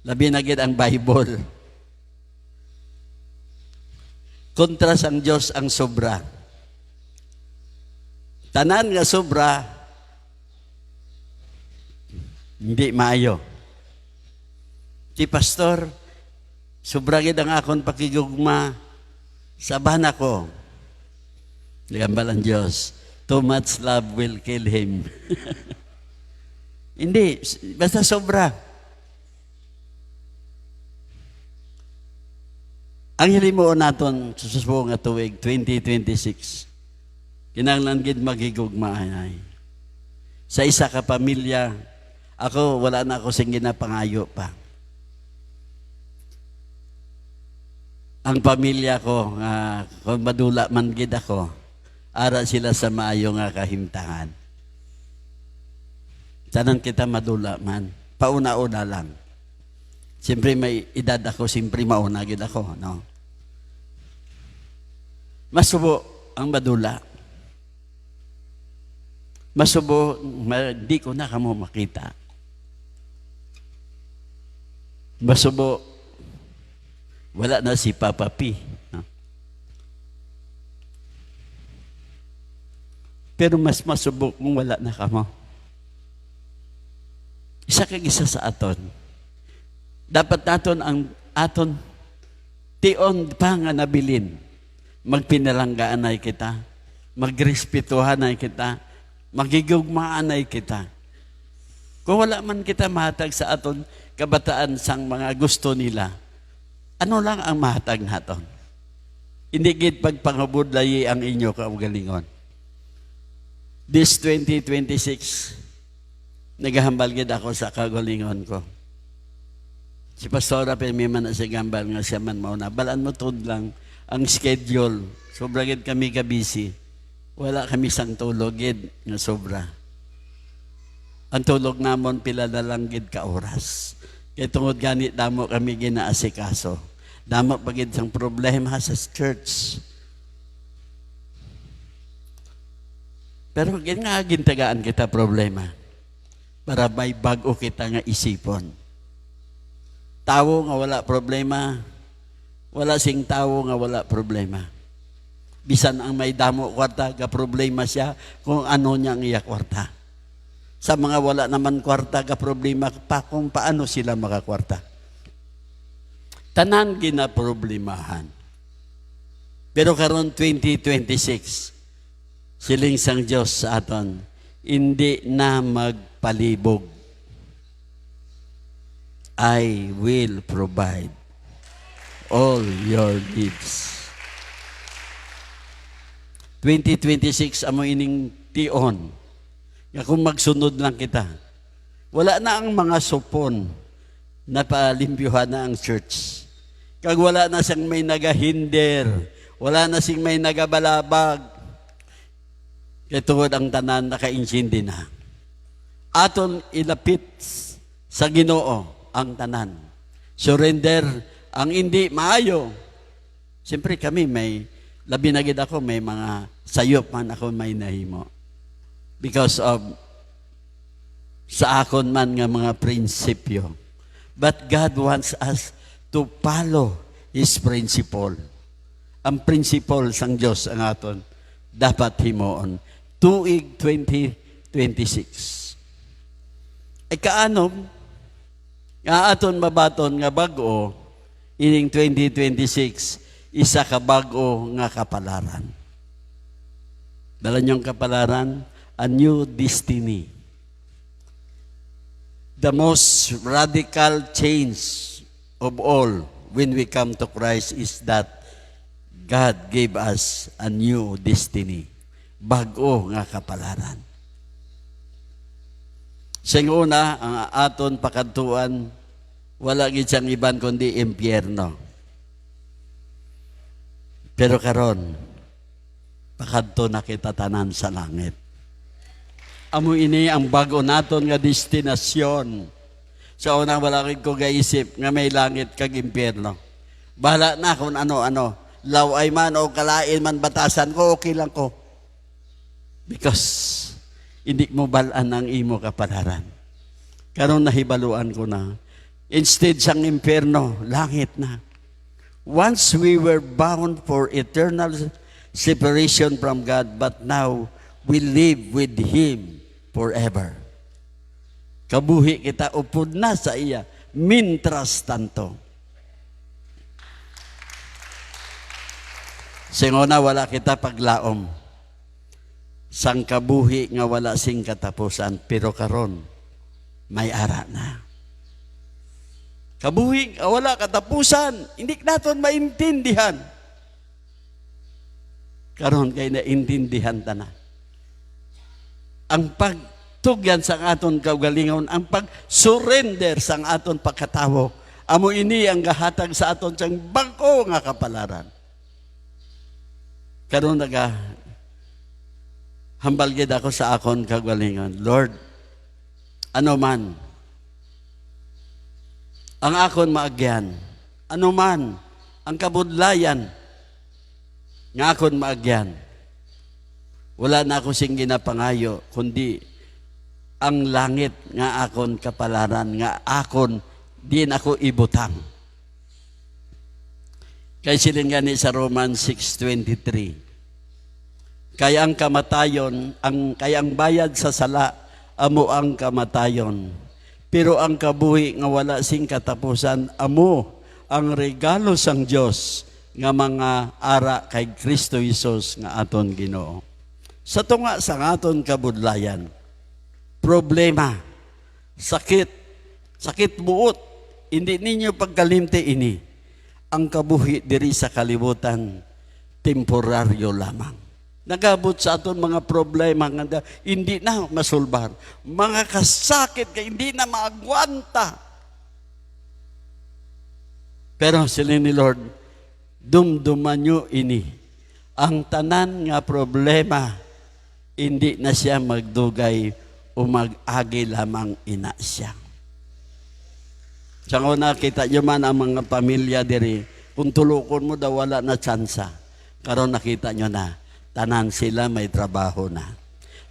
labi na gid ang Bible. Kontra sang Diyos ang sobra. Tanan nga sobra, hindi maayo. Si Pastor, sobra gid ang akon pakigugma, saban ako. Ligambal ang Diyos, too much love will kill him. Hindi, basta sobra. Ang hilimuon naton sa susubo nga tuig 2026, kinahanglan gid magigugmaanay. Sa isa ka pamilya, ako wala na ako sing ginapangayo pa. Ang pamilya ko, kung madula man gid ako, ara sila sa maayo nga kahimtangan. Tanan kita madula man, pauna-una lang. Siyempre may edad ako, siyempre mauna gid ako, no? Masubo ang madula. Masubo, di ko na kamo makita. Masubo, wala na si Papa P. No? Pero mas masubo kung wala na kamo. Isa kag isa sa aton. Dapat naton ang aton tion pa nga nabilin. Magpinalanggaan ay kita, magrespetuhan ay kita, magigugmaan ay kita. Kung wala man kita mahatag sa aton kabataan sang mga gusto nila, ano lang ang mahatag naton? Hindi gid pagpangabudlay ang inyo kaugalingon. This 2026, naghahambal gid ako sa kaugalingon ko. Si Pastora may man na si gambal nga siya man mauna. Balaan mo tod lang ang schedule. Sobra gid kami ka-busy. Wala kami sang tulog gid nga sobra. Ang tulog namon pila na lang gid ka oras. Kay tungod gani damo kami ginaasikaso. Damo pagid sang problema sa church. Pero nga gintagaan kita problema para may bago kita nga isipon. Tawo nga wala problema, wala sing tawo nga wala problema. Bisan ang may damo kwarta, ka problema siya kung ano niya ang iya kwarta. Sa mga wala naman kwarta, ka problema pa kung paano sila makakwarta. Tanan ginaproblemahan. Pero karon 2026, siling sang Diyos sa aton, hindi na magpalibog. I will provide all your needs. 2026 amo ining tion. Nga kung magsunod lang kita. Wala na ang mga supon na palimpyuhan na ang church. Kag wala na siyang may nagahinder, wala na siyang may nagabalabag. Kaya tungod ang tanan nakainsyindi na. Aton ilapit sa Ginoo ang tanan. Surrender ang hindi maayo. Siyempre kami may, labi na gid ako, may mga sayop man ako may nahimo. Because of sa akon man nga mga prinsipyo. But God wants us to follow His principle. Ang principle sang Diyos ang aton dapat himoon. Tuig 2026. Ay kaano, nga aton mabaton nga bag-o, ining 2026, isa ka bag-o nga kapalaran. Dala niyong kapalaran, a new destiny. The most radical change of all when we come to Christ is that God gave us a new destiny. Bag-o nga kapalaran. Sa una, ang aton pakadtuan, wala gid siyang iban kundi impyerno. Pero karon, pakadto na kita tanan sa langit. Amo ini ang bago naton nga destinasyon. Sa una, wala ko gaisip nga may langit kag impyerno. Bahala na kung ano-ano. Laway man o kalain man batasan ko, okay lang ko. Because hindi mo balaan ang imo kapalaran. Karon nahibaluan ko na. Instead sang impyerno, langit na. Once we were bound for eternal separation from God, but now we live with Him forever. Kabuhi kita upod na sa iya, mintras tanto. Singona wala kita paglaom. Sang kabuhi nga wala sing katapusan, pero karon may ara na. Kabuhi nga wala katapusan, hindi naton maintindihan. Karon kay naintindihan ta na. Ang pagtugyan sang aton kaugalingon, ang pag-surrender sang aton pagkatawo, amo ini ang gahatag sa aton sang bag-o nga kapalaran. Karon hambal gid ako sa akon kagalingon. Lord, ano man ang akon maagyan, ano man ang kabudlayan nga akon maagyan, wala na ako sing ginapangayo, kundi ang langit nga akon kapalaran, nga akon din ako ibutang. Kay silin gani sa Romans 6:23. Kaya ang kamatayon, kaya ang bayad sa sala, amo ang kamatayon. Pero ang kabuhi nga wala sing katapusan, amo ang regalo sang Dios nga mga ara kay Kristo Jesus nga aton Ginoo. Sa tunga sang aton kabudlayan, problema, sakit buot, hindi ninyo pagkalimti ini. Ang kabuhi diri sa kalibutan, temporaryo lamang. Nagabot sa aton mga problema nga hindi na masulbar. Mga kasakit kay hindi na maagwanta. Pero sila ni Lord, dumduman nyo ini. Ang tanan nga problema, hindi na siya magdugay o mag-agi lamang ina siya. Sa una, kita nyo man ang mga pamilya diri, kung tulukon mo daw wala na tsansa. Karon nakita nyo na, tanan sila may trabaho na.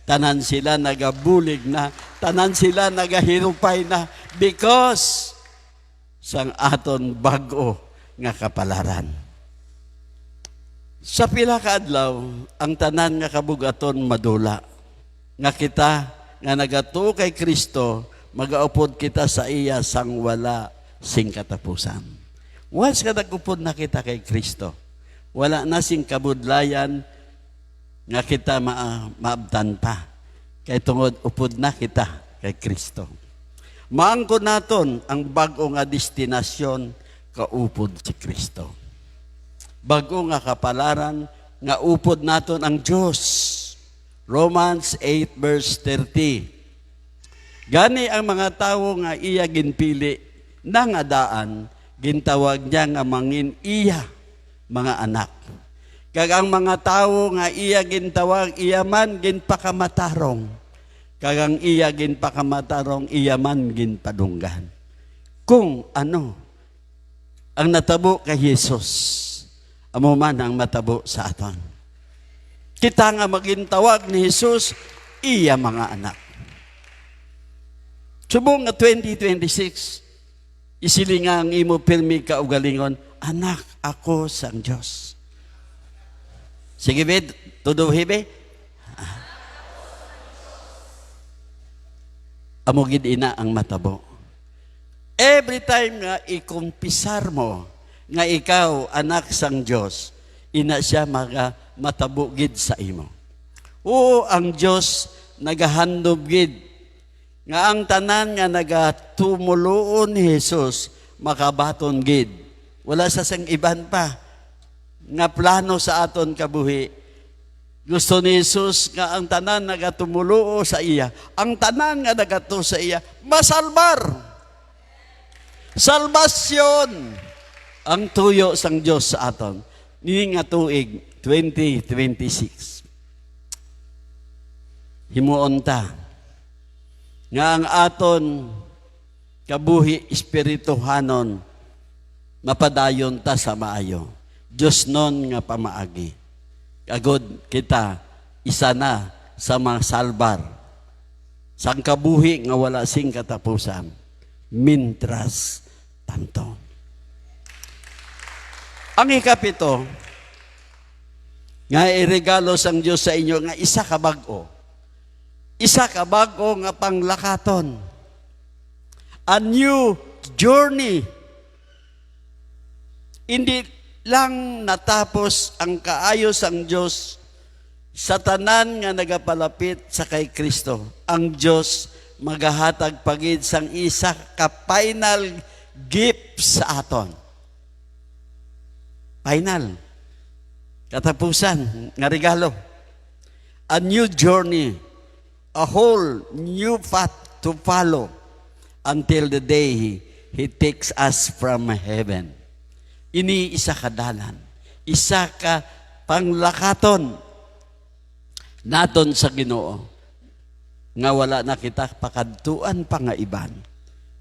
Tanan sila nagabulig na. Tanan sila nagahirupay na. Because sang aton bago nga kapalaran. Sa pila ka adlaw, ang tanan nga kabugaton madula. Nga kita, nga nagatuo kay Kristo, magaupod kita sa iya sang wala sing katapusan. Once ka nagupod na kita kay Kristo, wala na sing kabudlayan nga kita maabtan pa. Kay tungod upod na kita kay Kristo. Maangkon naton ang bago nga destinasyon kaupod si Kristo. Bago nga kapalaran nga upod naton ang Diyos. Romans 8 verse 30. Gani ang mga tawo nga iya ginpili nang adaan, gintawag niya nga mangin iya mga anak. Kag ang mga tawo nga iya gintawag, iya man ginpakamatarong. Kag ang iya ginpakamatarong, iya man ginpadunggan. Kung ano ang natabo kay Jesus, amo man ang matabo sa aton. Kita nga magintawag ni Jesus, iya mga anak. Subong nga 2026, isilinga ang imo pirmi kaugalingon, anak ako sang Diyos. Sige, bed, tuduhi, be. Amo gid ina ang matabo. Every time nga ikumpisar mo nga ikaw anak sang Dios, ina siya matabo gid sa imo. Oo, ang Dios nagahandom gid nga ang tanan nga nagatumuloon ni Jesus makabaton gid. Wala sa sang iban pa nga plano sa aton kabuhi. Gusto ni Jesus nga ang tanan nagatumulo sa iya, ang tanan nga nagato sa iya, masalbar. Salvasyon ang tuyo sang Dios sa aton. Nini nga tuig 2026. Himuon ta nga ang aton kabuhi espirituhanon mapadayon ta sa maayo. Dios non nga pamaagi. Agod kita, isa na sa mga salbar. Sang kabuhi nga wala sing katapusan. Mintras tanto. Ang ikapito, nga iregalo sang Diyos sa inyo nga isa ka bag-o. Isa ka bag-o nga panglakaton. A new journey. Hindi lang natapos ang kaayos ang Diyos sa tanan nga nagapalapit sa kay Kristo. Ang Diyos magahatag pagid sang isa ka final gift sa aton. Final. Katapusan nga regalo. A new journey. A whole new path to follow until the day He takes us from heaven. Ini isa ka dalan, isa ka panglakaton naton sa Ginoo nga wala na kita pakadtuan pa nga iban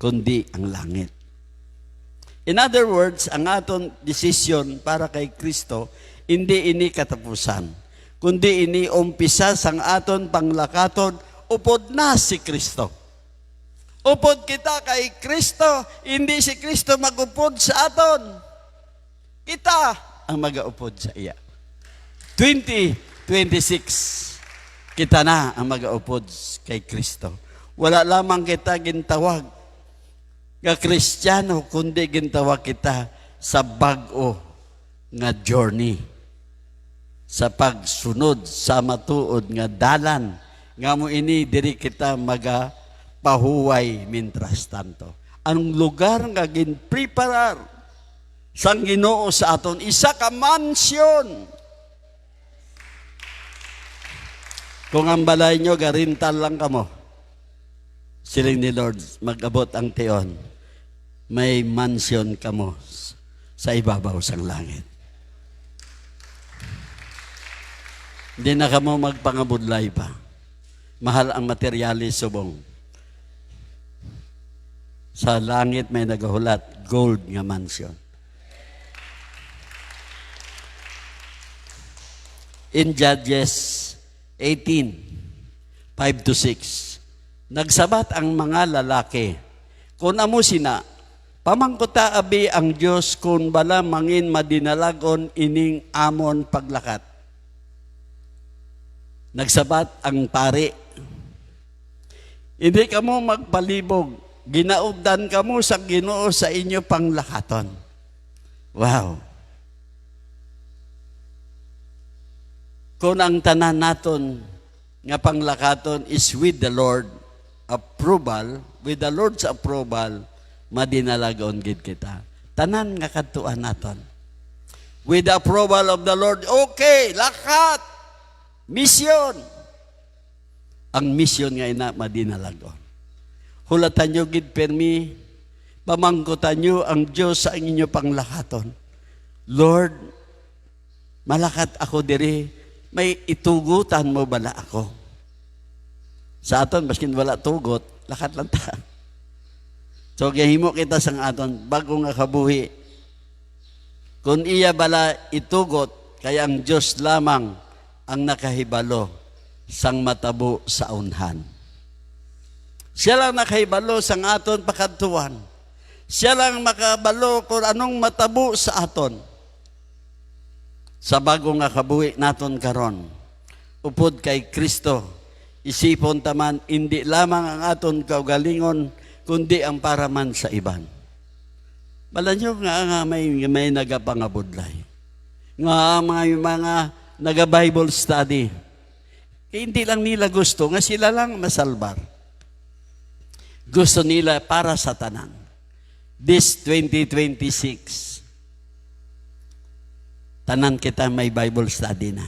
kundi ang langit. In other words, ang aton desisyon para kay Kristo hindi ini katapusan kundi ini umpisa sang aton panglakaton upod na si Kristo. Upod kita kay Kristo, hindi si Kristo magupod sa aton. Kita ang mag-aupod sa iya. 2026, kita na ang mag-aupod kay Kristo. Wala lamang kita gintawag nga Kristiyano kundi gintawa kita sa bag-o nga journey, sa pagsunod sa matuod nga dalan nga mo ini diri kita magapahuway mintras tanto. Ang lugar nga ginpreparar sang Ginoo sa aton, isa ka mansyon. Kung ang balay nyo, garintal lang kamo. Siling ni Lord, mag-abot ang tiyon. May mansyon kamo sa ibabaw sang langit. Hindi na kamo magpangabudlay pa. Mahal ang materialis subong. Sa langit may nagahulat, gold nga mansyon. In Judges 18, 5-6. Nagsabat ang mga lalaki, kung amo sina, pamangkuta abi ang Diyos kung bala mangin madinalagon ining amon paglakat. Nagsabat ang pari, hindi kamo magpalibog, ginaubdan kamo sa Ginoo sa inyo panglakaton. Wow! Kung ang tanan naton nga panglakaton is with the Lord approval, with the Lord's approval, madinalagon gid kita. Tanan nga kadtuan naton. With the approval of the Lord, okay, lakat, mission. Ang mission nga ina madinalagon. Hulatan nyo gid permi, pamangkutan nyo ang Diyos sa inyo panglakaton. Lord, malakat ako diri, may itugutan mo bala ako. Sa aton, baskin wala tugot, lakat lang ta. So, gahimo kita sang aton, bago nga kabuhi. Kung iya bala itugot, kaya ang Diyos lamang ang nakahibalo sang matabo sa unhan. Siya lang nakahibalo sang aton pakadtuan. Siya lang makabalo kung anong matabo sa aton. Sa bago nga kabuhi naton karon, upod kay Kristo, isipon taman, hindi lamang ang aton kaugalingon, kundi ang paraman sa iban. Bala nyo nga may nagapangabudlay. Nga mga naga-Bible study. Hindi lang nila gusto, nga sila lang masalbar. Gusto nila para sa tanan. This 2026, tanan kita may Bible study na.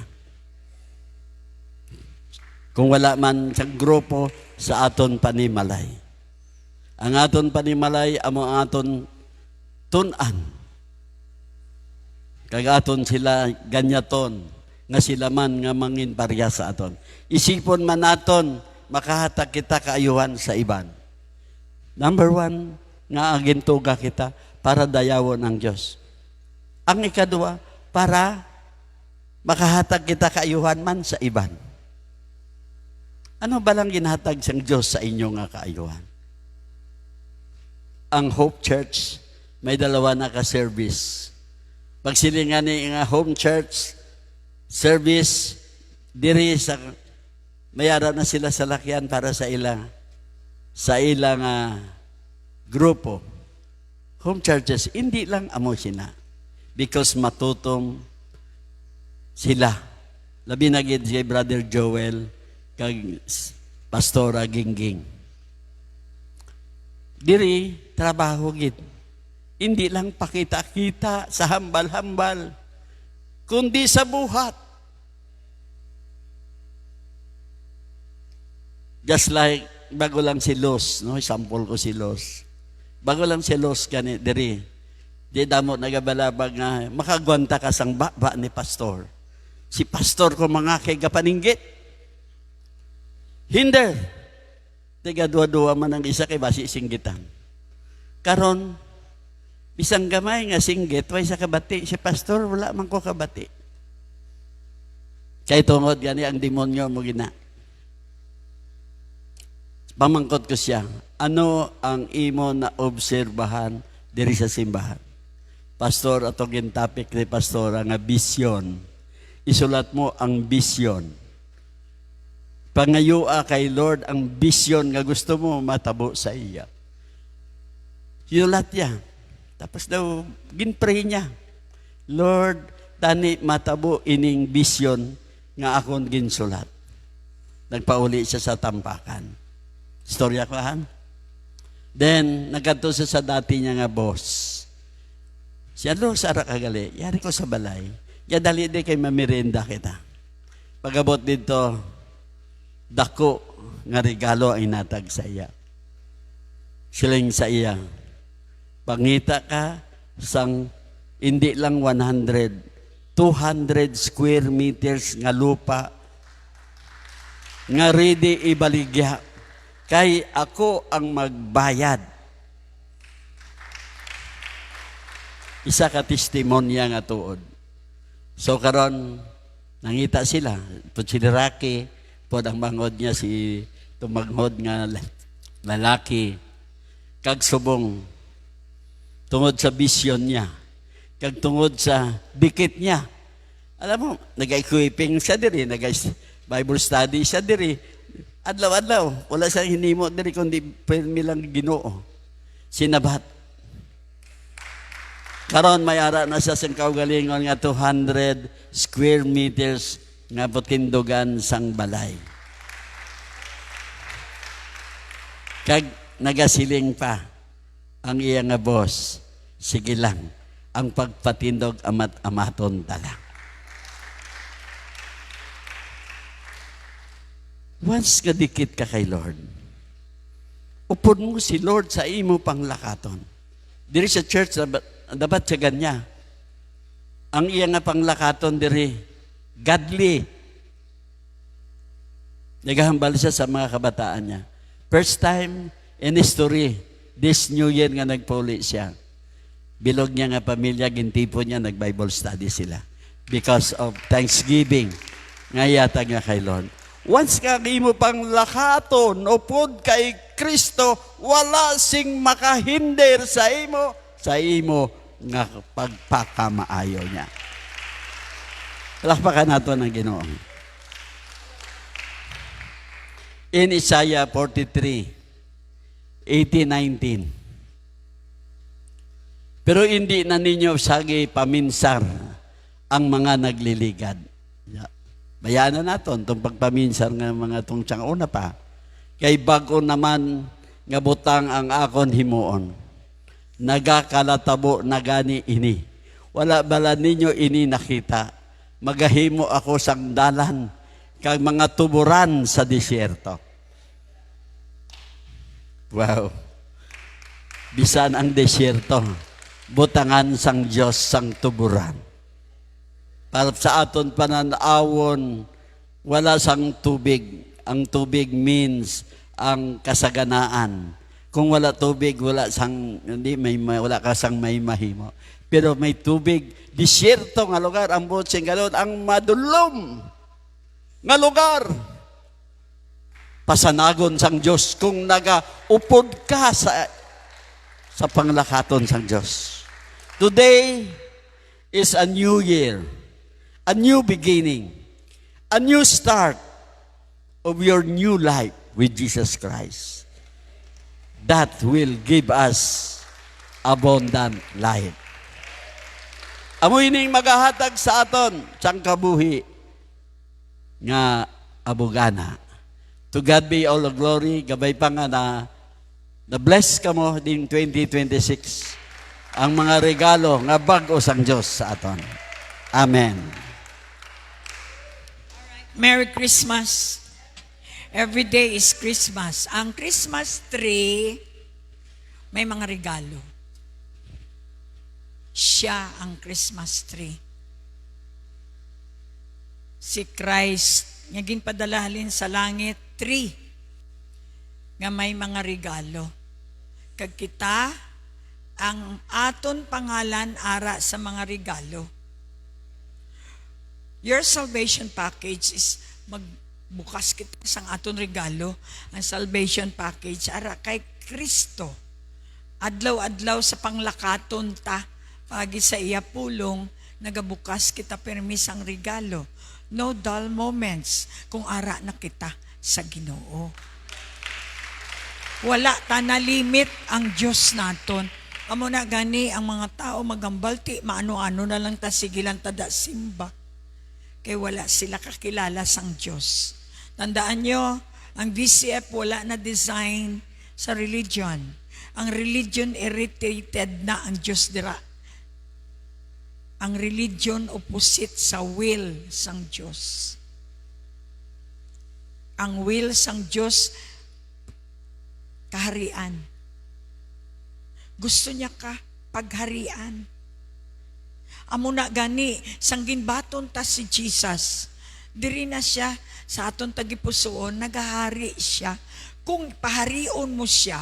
Kung wala man sa grupo, sa aton panimalay. Ang aton panimalay, amo ang aton tunan. Kag aton sila ganyaton, nga sila man nga mangin parya sa aton. Isipon man naton, makahatag kita kaayuhan sa iban. Number 1, nga agintuga kita para dayawon ang Diyos. Ang ikadua, para makahatag kita kaayuhan man sa iban. Ano ba lang ginhatag sang Diyos sa inyo nga kaayuhan? Ang Hope Church, may dalawa na ka-service. Pag silingan ni nga home church, service, diri sa, mayara na sila sa lakyan para sa ilang grupo. Home churches, hindi lang amo sina. Because matutom sila. Labi na gid si Brother Joel kag Pastora Gingging. Diri trabaho gid. Hindi lang pakita-kita sa hambal-hambal, kundi sa buhat. Just like bago lang si Los, no? Sample ko si Los. Bago lang si Los kani diri. Di damo nagabalabag nga makagwanta ka sang baba ni pastor. Si pastor ko mga kay gapaninggit. Hinder. Tiga dua-dua man ang isa kay basi singgitan. Karon bisang gamay nga singgit way sa kabati, si pastor wala man ko kabati. Kay tungod gani ang demonyo mo gina. Pamangkot ko siya, ano ang imo na obserbahan diri sa simbahan? Pastor, ato gintapik ni pastor nga bisyon. Isulat mo ang bisyon. Pangayua kay Lord ang bisyon nga gusto mo matabo sa iya. Yulat niya. Tapos daw, ginpray niya. Lord, tani matabo ining vision nga akong ginsulat. Nagpauli siya sa tampakan. Storya ko, han? Then, nagkanto siya sa dati niya nga boss. Siya, Lord, sara kagali. Yari ko sa balay. Ya dali di kay mamirenda kita. Pagabot dito, dako nga regalo ay natag sa iya. Siling sa iya. Pangita ka sang hindi lang 100, 200 square meters nga lupa nga ready ibaligya. Kay ako ang magbayad. Isa ka testimonya nga tuod. So karon nangita sila. Pud si Rocky, pod ang mangod niya si tumaghod nga lalaki. Kag subong tungod sa vision niya. Kag tungod sa dikit niya. Alam mo, nag-equipping siya diri, nag-Bible study siya diri. Adlaw-adlaw, wala siyang hinimo diri kundi permi lang Ginoo. Sinabat. Karon may ara na siya sa kaugalingon nga 200 square meters nga putindugan sang balay. Kag nagasiling pa ang iya nga boss, sige lang, ang pagpatindog amaton tala. Once kadikit ka kay Lord, upod mo si Lord sa imo panglakaton. Diri sa church, dapat siya ganya. Ang iya nga panglakaton diri, godly. Nagahambal siya sa mga kabataan niya. First time in history, this New Year nga nagpuli siya. Bilog niya nga pamilya, gintipo niya, nag-Bible study sila. Because of Thanksgiving, nga yata nga kay Lord. Once ka imo pang lakaton, upod kay Kristo, wala sing makahinder sa imo nga pagpakamaayo niya. Lakpakan nato ng Ginoo. In Isaiah 43, 18-19. Pero hindi na ninyo sagi paminsar ang mga nagliligad. Bayanan naton itong pagpaminsar ng mga itong tiyang una pa. Kay bago naman nga butang ang akon himuon. Nagakalatabo na gani ini. Wala bala ninyo ini nakita. Magahimo ako sang dalan kag mga tuburan sa disyerto. Wow. Bisan ang disyerto, butangan sang Diyos sang tuburan. Para sa aton pananawon, wala sang tubig. Ang tubig means ang kasaganaan. Kung wala tubig, wala ka sang may mahimo. Pero may tubig, disyerto nga lugar, ang botseng galon, ang madulom nga lugar. Pasanagon sang Diyos kung nagaupod ka sa panglakaton sang Diyos. Today is a new year, a new beginning, a new start of your new life with Jesus Christ. That will give us abundant life. Amoy ning magahatag sa aton sang kabuhi nga abugana. To God be all the glory. Gabay pa nga na bless ka mo din 2026 ang mga regalo nga bag-o sang Diyos sa aton. Amen. Merry Christmas. Every day is Christmas. Ang Christmas tree, may mga regalo. Siya ang Christmas tree. Si Christ, naging padalahalin sa langit, tree, nga may mga regalo. Kag kita, ang aton pangalan ara sa mga regalo. Your salvation package is magbukas kita sang aton regalo. Ang salvation package ara kay Kristo. Adlaw-adlaw sa panglakaton ta, pagi sa iya pulong, nagabukas kita permis ang regalo. No dull moments kung ara na kita sa Ginoo. Wala ta na limit ang Diyos naton. Amo na gani ang mga tao magambalti, maano-ano na lang ta sigilan tada simba. Kay wala sila kakilala sang Diyos. Tandaan nyo, ang VCF wala na design sa religion. Ang religion irritated na ang Diyos dira. Ang religion opposite sa will sang Diyos. Ang will sang Diyos, kaharian. Gusto niya ka pagharian. Amo na gani, sanggin baton ta si Jesus. Diri na siya sa aton tagipusoon, nagahari siya. Kung paharion mo siya,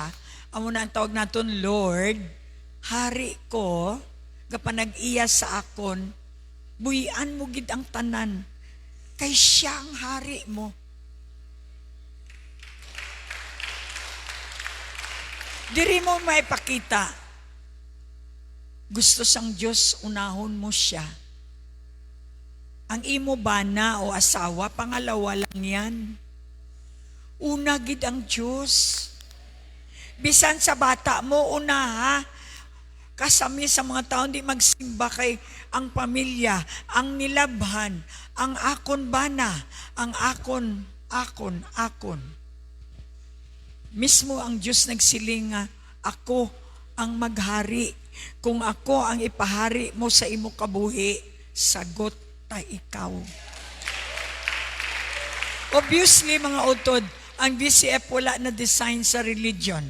amo na ang tawag naton, Lord, hari ko, gapanag-iya sa akon, buhian mo gid ang tanan, kay siya ang hari mo. Diri mo maipakita, gusto sang Diyos, unahon mo siya. Ang imo bana o asawa, pangalawa lang yan. Una gid ang Diyos. Bisan sa bata mo, una ha. Kasami sa mga tao, di magsimba kay ang pamilya, ang nilabhan, ang akon bana, ang akon. Mismo ang Diyos nagsiling nga, ako ang maghari. Kung ako ang ipahari mo sa imo kabuhi, sagot ta ikaw. Obviously, mga utod, ang VCF wala na design sa religion.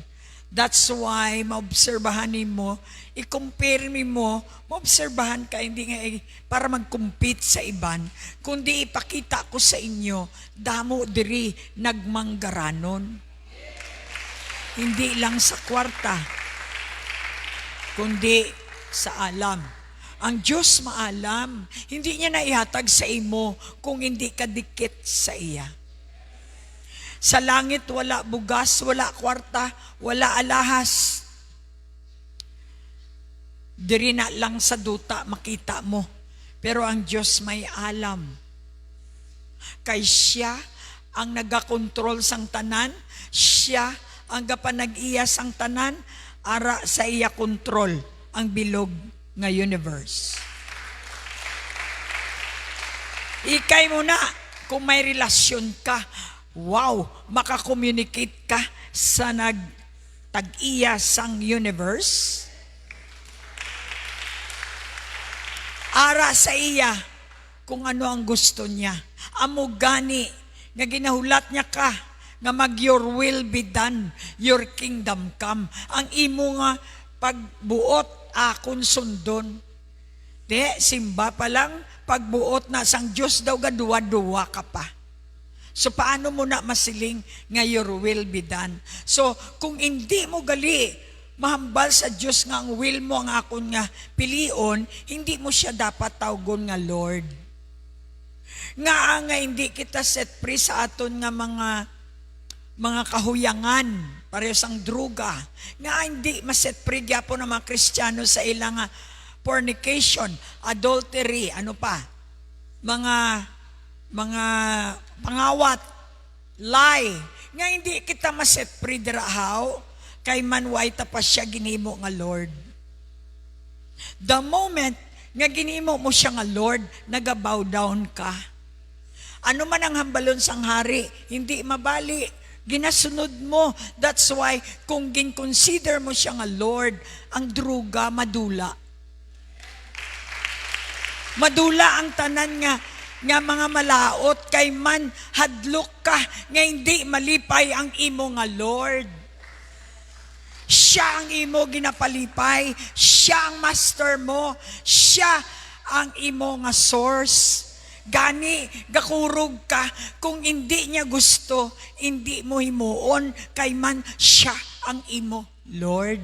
That's why, maobserbahan mo, i-compare mo, maobserbahan ka, hindi nga para mag-compete sa iban, kundi ipakita ko sa inyo, damo diri nagmanggaranon. Hindi lang sa kwarta, kundi sa alam. Ang Diyos maalam, hindi niya naihatag sa imo kung hindi ka dikit sa iya. Sa langit wala bugas, wala kwarta, wala alahas. Diri na lang sa duta makita mo. Pero ang Diyos may alam. Kay siya ang nagakontrol sang tanan, siya ang gapanag-iya sang tanan, ara sa iya kontrol ang bilog nga universe. Ikay mo na, kung may relasyon ka, wow, makakommunicate ka sa nagtag-iya sang universe. Ara sa iya kung ano ang gusto niya. Amo gani nga ginahulat niya ka nga mag your will be done, your kingdom come. Ang imo nga pagbuot akon sundon. Simba pa lang, pagbuot na sang Diyos daw gaduwa-duwa ka pa. So paano mo na masiling nga your will be done? So kung hindi mo gali mahambal sa Diyos nga ang will mo ang akon nga pilion, hindi mo siya dapat tawgon nga Lord. Nga hindi kita set free sa aton nga mga kahuyangan, pareho sang druga, nga hindi maset free gyapon ng mga Kristiyano sa ilang fornication, adultery, ano pa, mga pangawat, lie, nga hindi kita maset free dirahaw, kay manway ta pa siya ginimo nga Lord. The moment nga ginimo mo siya nga Lord, nagabow down ka. Ano man ang hambalon sang hari, hindi mabali, ginasunod mo. That's why, kung gin-consider mo siya nga Lord, ang druga, madula. Madula ang tanan nga mga malaot, kay man hadlok ka, nga hindi malipay ang imo nga Lord. Siya ang imo ginapalipay, siya ang master mo, siya ang imo nga source. Gani, gakurog ka, kung hindi niya gusto, hindi mo himuon, kay man siya ang imo Lord.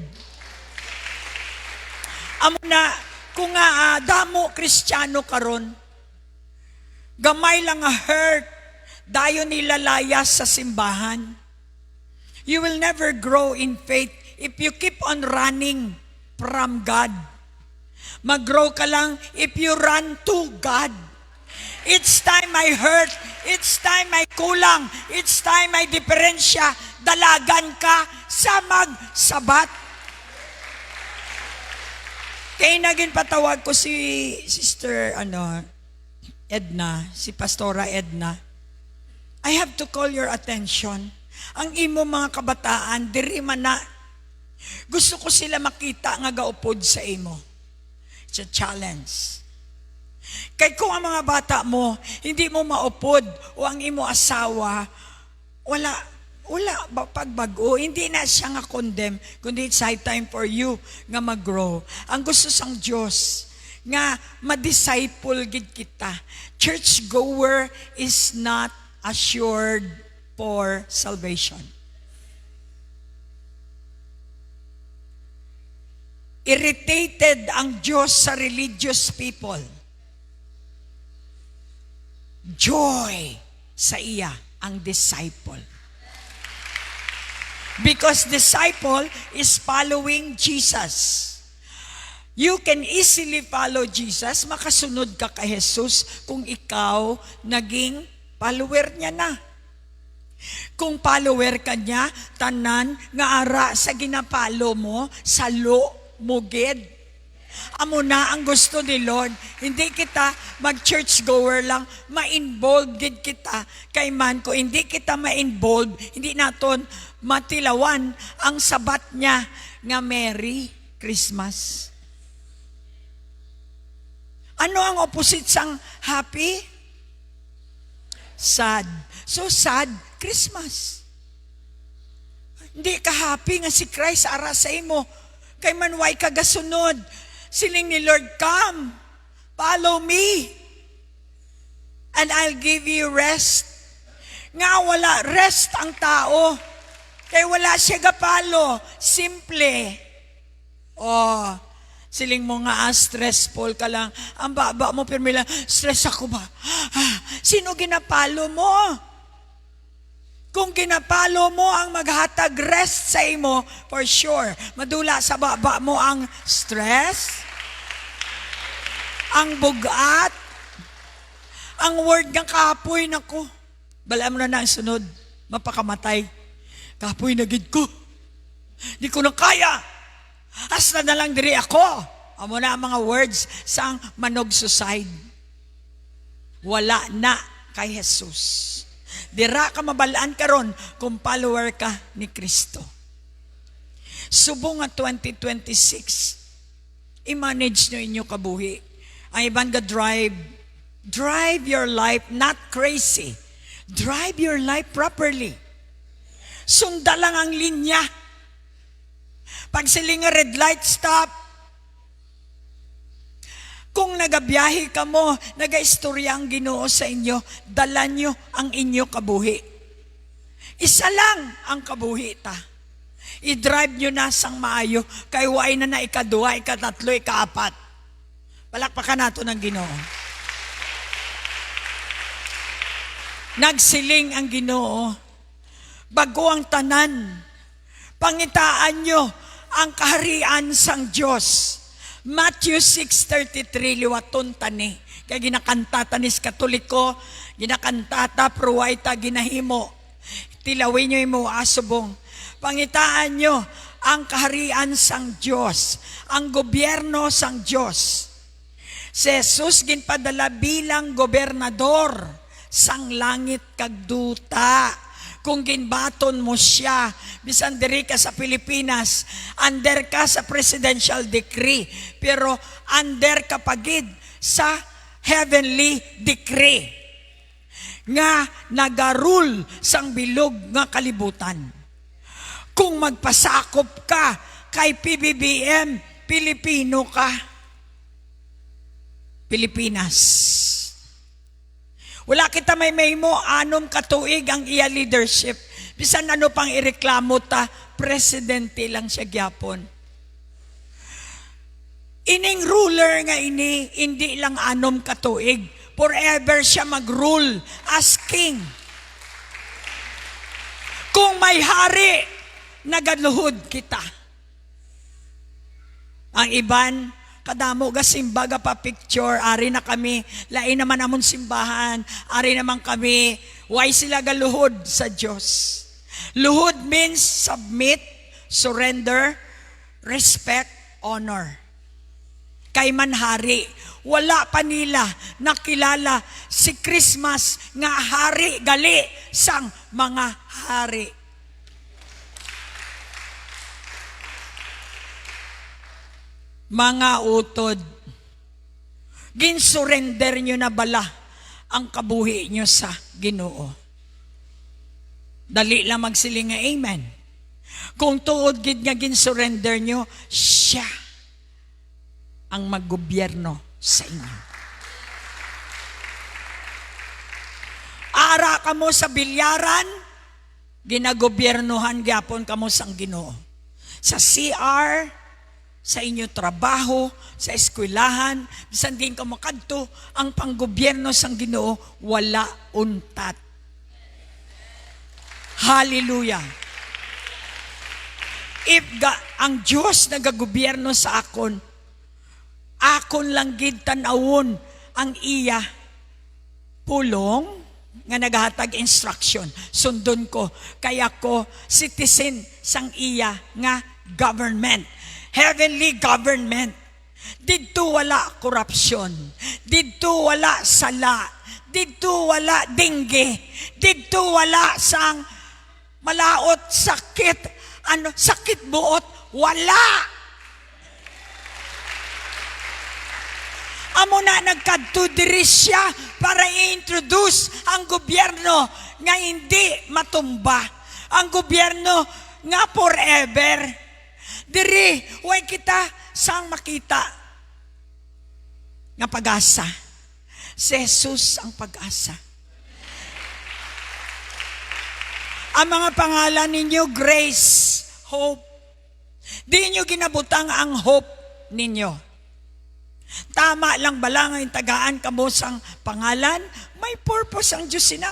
Amo na, kung damo Kristiyano karon, gamay lang hurt, dayon nilalayas sa simbahan. You will never grow in faith if you keep on running from God. Mag-grow ka lang if you run to God. Each time may hurt, each time may kulang, each time may diferensya, dalagan ka sa magsabat. Kaya naging patawag ko si Sister Edna, si Pastora Edna. I have to call your attention. Ang imo mga kabataan, diri man na. Gusto ko sila makita nga gaupod sa imo. It's a challenge. Kay kung ang mga bata mo, hindi mo maupod o ang imo asawa, wala pagbago, hindi na siya nga condemn, kundi it's high time for you nga mag-grow. Ang gusto sang Diyos, nga ma-disciple gid kita. Church goer is not assured for salvation. Irritated ang Diyos sa religious people. Joy sa iya ang disciple. Because disciple is following Jesus. You can easily follow Jesus, makasunod ka kay Jesus kung ikaw naging follower niya na. Kung follower ka niya, tanan nga ara sa ginapalo mo, salo mo gid. Amo na ang gusto ni Lord. Hindi kita mag-church goer lang, ma-involve gid kita. Kay man ko hindi kita ma-involve, hindi naton matilawan ang sabat niya nga Merry Christmas. Ano ang opposite sang happy? Sad. So sad, Christmas. Hindi ka happy nga si Christ ara sa imo. Kay manway ka gasunod. Siling ni Lord, come, follow me, and I'll give you rest. Nga wala rest ang tao. Kay wala siya gapalo. Simple. Siling mo nga stressful ka lang. Ang baba mo, pero lang, stress ako ba? Sino ginapalo mo? Kung ginapalo mo ang maghatag rest sa imo, for sure, madula sa baba mo ang stress, ang bugat, ang word ng kapoy, nako. Bala mo na ang sunod, mapakamatay. Kapoy na gid ko. Di ko na kaya. Hasta na lang diri ako. Amo na ang mga words sang manog suicide. Wala na kay Jesus. Dira ka mabalaan karon kung follower ka ni Kristo. Subong nga 2026, i-manage nyo inyo kabuhi. Ang iban ga drive your life not crazy. Drive your life properly. Sunda lang ang linya. Pag siling nga red light, stop. Kung nagabiyahe ka mo, nagaistorya ang Ginoo sa inyo, dala nyo ang inyo kabuhi. Isa lang ang kabuhi ta. I-drive nyo na sang maayo, kay waay na ikaduha, ikatatlo, ikaapat. Palakpakan nato ng Ginoo. Nagsiling ang Ginoo, bago ang tanan, pangitaan nyo ang kaharian sang Diyos. Matthew 6:33, liwaton tani. Kaya ginakanta tanis Katoliko, ginakantata, pruwaita, ginahimo. Tilawin nyo imo asubong. Pangitaan nyo ang kaharian sang Diyos, ang gobyerno sang Diyos. Si Jesus ginpadala bilang gobernador sang langit kag duta. Kung ginbaton mo siya, bisan diri ka sa Pilipinas, under ka sa presidential decree, pero under ka pagid sa heavenly decree nga nagarule sang bilog nga kalibutan. Kung magpasakop ka kay PBBM, Pilipino ka. Pilipinas. Wala kita may mo, anom katuig ang iya leadership. Bisan ano pang ireklamo ta, presidente lang siya gyapon. Ining ruler nga ini, hindi lang anom katuig. Forever siya mag-rule as king. Kung may hari, nagaluhod kita. Ang iban, kadamo ga simbaga pa picture, ari na kami, lain naman amon simbahan, ari naman kami, why sila galuhod sa Diyos? Luhod means submit, surrender, respect, honor. kay manhari. Wala pa nila nakilala si Christmas nga hari gali sang mga hari. Mga utod, ginsurrender nyo na bala ang kabuhi nyo sa Ginoo. Dali lang magsiling nga amen. Kung tuod gid nga ginsurrender nyo, siya ang maggobyerno sa inyo. Ara ka mo sa bilyaran, ginagobyernohan gyapon ka mo sang Ginoo. Sa CR, sa inyo trabaho, sa eskwelahan, bisan din ka makadto, ang panggobyerno sang Ginoo wala untat. Hallelujah. If ang Diyos nagagobyerno sa akon lang gid tan-awon ang iya pulong nga nagahatag instruction. Sundon ko, kaya ko citizen sang iya nga government. Heavenly government. Didto wala korupsyon. Didto wala sala. Didto wala dingge. Didto wala sang malaot, sakit, sakit buot. Wala. Amo na nagkadto diri siya para i-introduce ang gobyerno nga hindi matumba. Ang gobyerno nga forever. Diri, way kita sang makita nga pag-asa. Si Jesus ang pag-asa. Ang mga pangalan ninyo, grace, hope. Di nyo ginabutang ang hope ninyo. Tama lang bala nga tagaan kamo sang pangalan, may purpose ang Diyos sina.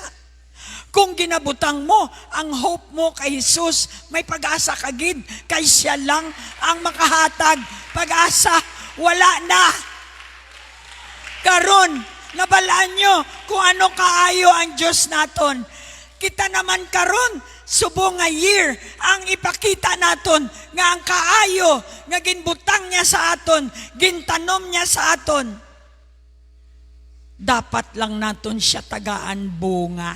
Kung ginabutang mo ang hope mo kay Jesus, may pag-asa kagid, kay siya lang ang makahatag. Pag-asa, wala na. Karon, nabalaan nyo kung ano kaayo ang Diyos naton. Kita naman karon, subo nga year, ang ipakita naton nga ang kaayo, nga ginbutang niya sa aton, gintanom niya sa aton. Dapat lang naton siya tagaan bunga.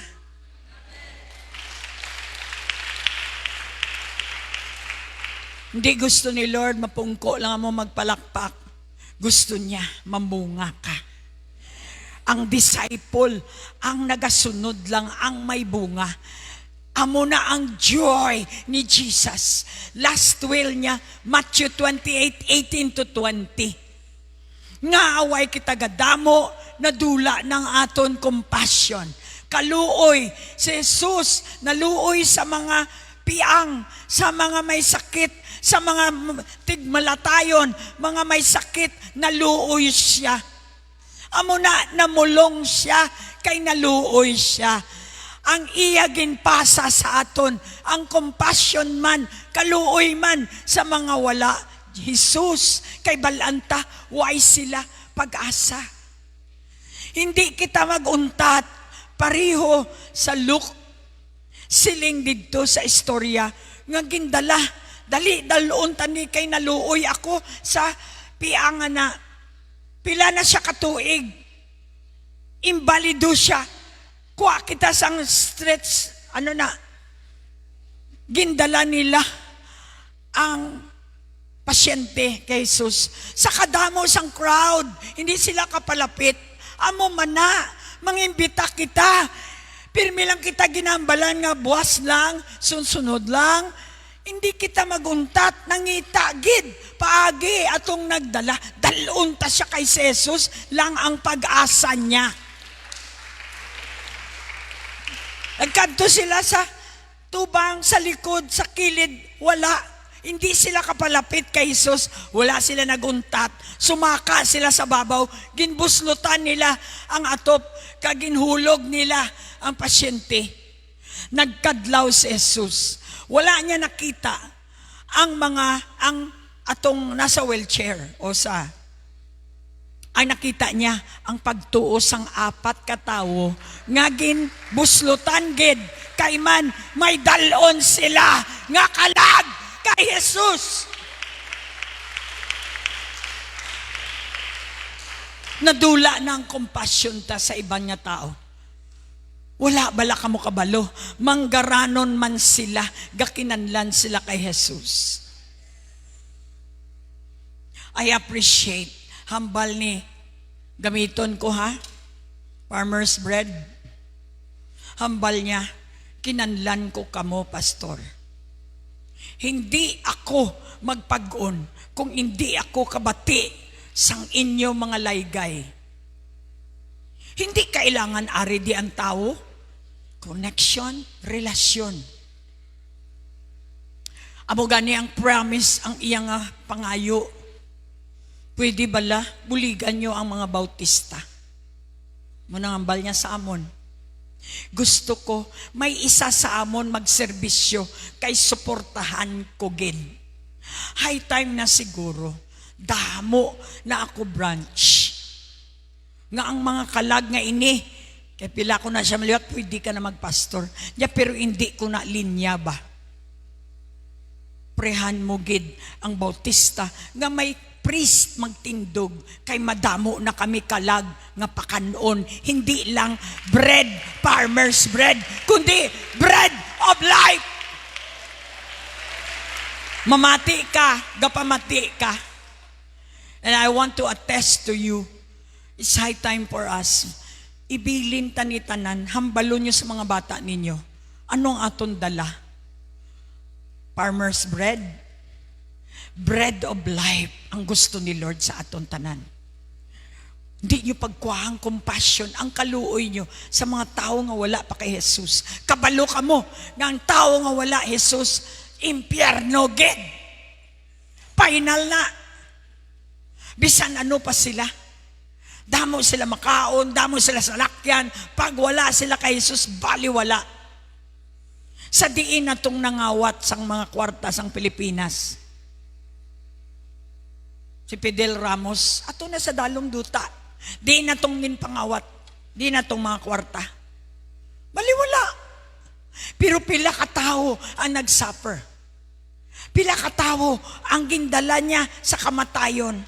Hindi gusto ni Lord mapungko lang mo magpalakpak. Gusto niya mamunga ka. Ang disciple, ang nagasunod lang ang may bunga. Amo na ang joy ni Jesus. Last will niya, Matthew 28:18-20. Nga away kita gadamo, nadula ng aton compassion. Kaluoy, si Jesus naluoy sa mga piang, sa mga may sakit, sa mga tigmalatayon, mga may sakit, naluoy siya. Amo na namulong siya, kay naluoy siya. Ang iya ginpasa sa aton, ang compassion man, kaluoy man sa mga wala. Jesus, kay balanta, why sila pag-asa. Hindi kita maguntat, pariho sa Luke, siling didto sa istorya, nga gindala, dali dalon tani kay naluoy ako sa piangan na pila na siya katuig, imbalido siya, kuha kita sang stretch, gindala nila ang pasyente kay Jesus. Sa kadamo sang crowd, hindi sila kapalapit. Amo mana, mangimbita kita. Pirmi lang kita ginambalan nga buwas lang, sunsunod lang. Hindi kita maguntat, nangita gid, paagi atong nagdala. Dalunta siya kay Jesus, lang ang pag-asa niya. Nagkanto sila sa tubang, sa likod, sa kilid, wala. Hindi sila kapalapit kay Jesus, wala sila naguntat. Sumaka sila sa babaw, ginbuslutan nila ang atop, kaginhulog nila ang pasyente. Nagkadlaw si Jesus. Wala niya nakita ang atong nasa wheelchair o ang nakita niya ang pagtuos ang 4 katawo nga ginbuslutan gid kay man may dalon sila nga kalag kay Jesus. Nadula na ang compassion ta sa ibang nga tao. Wala bala kamo kabalo. Manggaranon man sila, gakinanlan sila kay Jesus. I appreciate, hambal ni, gamiton ko ha, farmer's bread. Hambal niya, kinanlan ko kamo, pastor. Hindi ako magpag-on kung hindi ako kabati sang inyo mga laygay. Hindi kailangan ari di ang tao. Connection, relasyon. Amo gani ang promise, ang iyang pangayo. Pwede bala, buligan nyo ang mga bautista. Munang ambal niya sa amon. Gusto ko, may isa sa amon magserbisyo kay suportahan ko gin. High time na siguro, damo na ako branch. Nga ang mga kalag nga ini, kaya pila ko na siya maliwat, pwede ka na magpastor. Ya, pero hindi ko na linya ba? Prehan mo gid ang bautista nga may priest magtindog kay madamo na kami kalag nga pakanon, hindi lang bread, farmer's bread, kundi bread of life. Mamati ka, gapamati ka. And I want to attest to you, it's high time for us. Ibilin tanitanan, hambalo nyo sa mga bata ninyo. Anong aton dala? Farmer's bread? Bread of life ang gusto ni Lord sa aton tanan. Hindi nyo pagkuhang compassion, ang kaluoy nyo sa mga tao nga wala pa kay Jesus. Kabalo ka mo nga ang tao nga wala Jesus, impyerno gid. Final na. Bisan ano pa sila. Damo sila makaon, damo sila sa lakyan. Pag wala sila kay Jesus, baliwala. Sa diin na itong nangawat sang mga kwarta sang Pilipinas. Si Fidel Ramos, ato na sa dalong duta. Di na itong pangawat. Di na itong mga kwarta. Baliwala. Pero pila katao ang nagsuffer. Pila katao ang gindala niya sa kamatayon.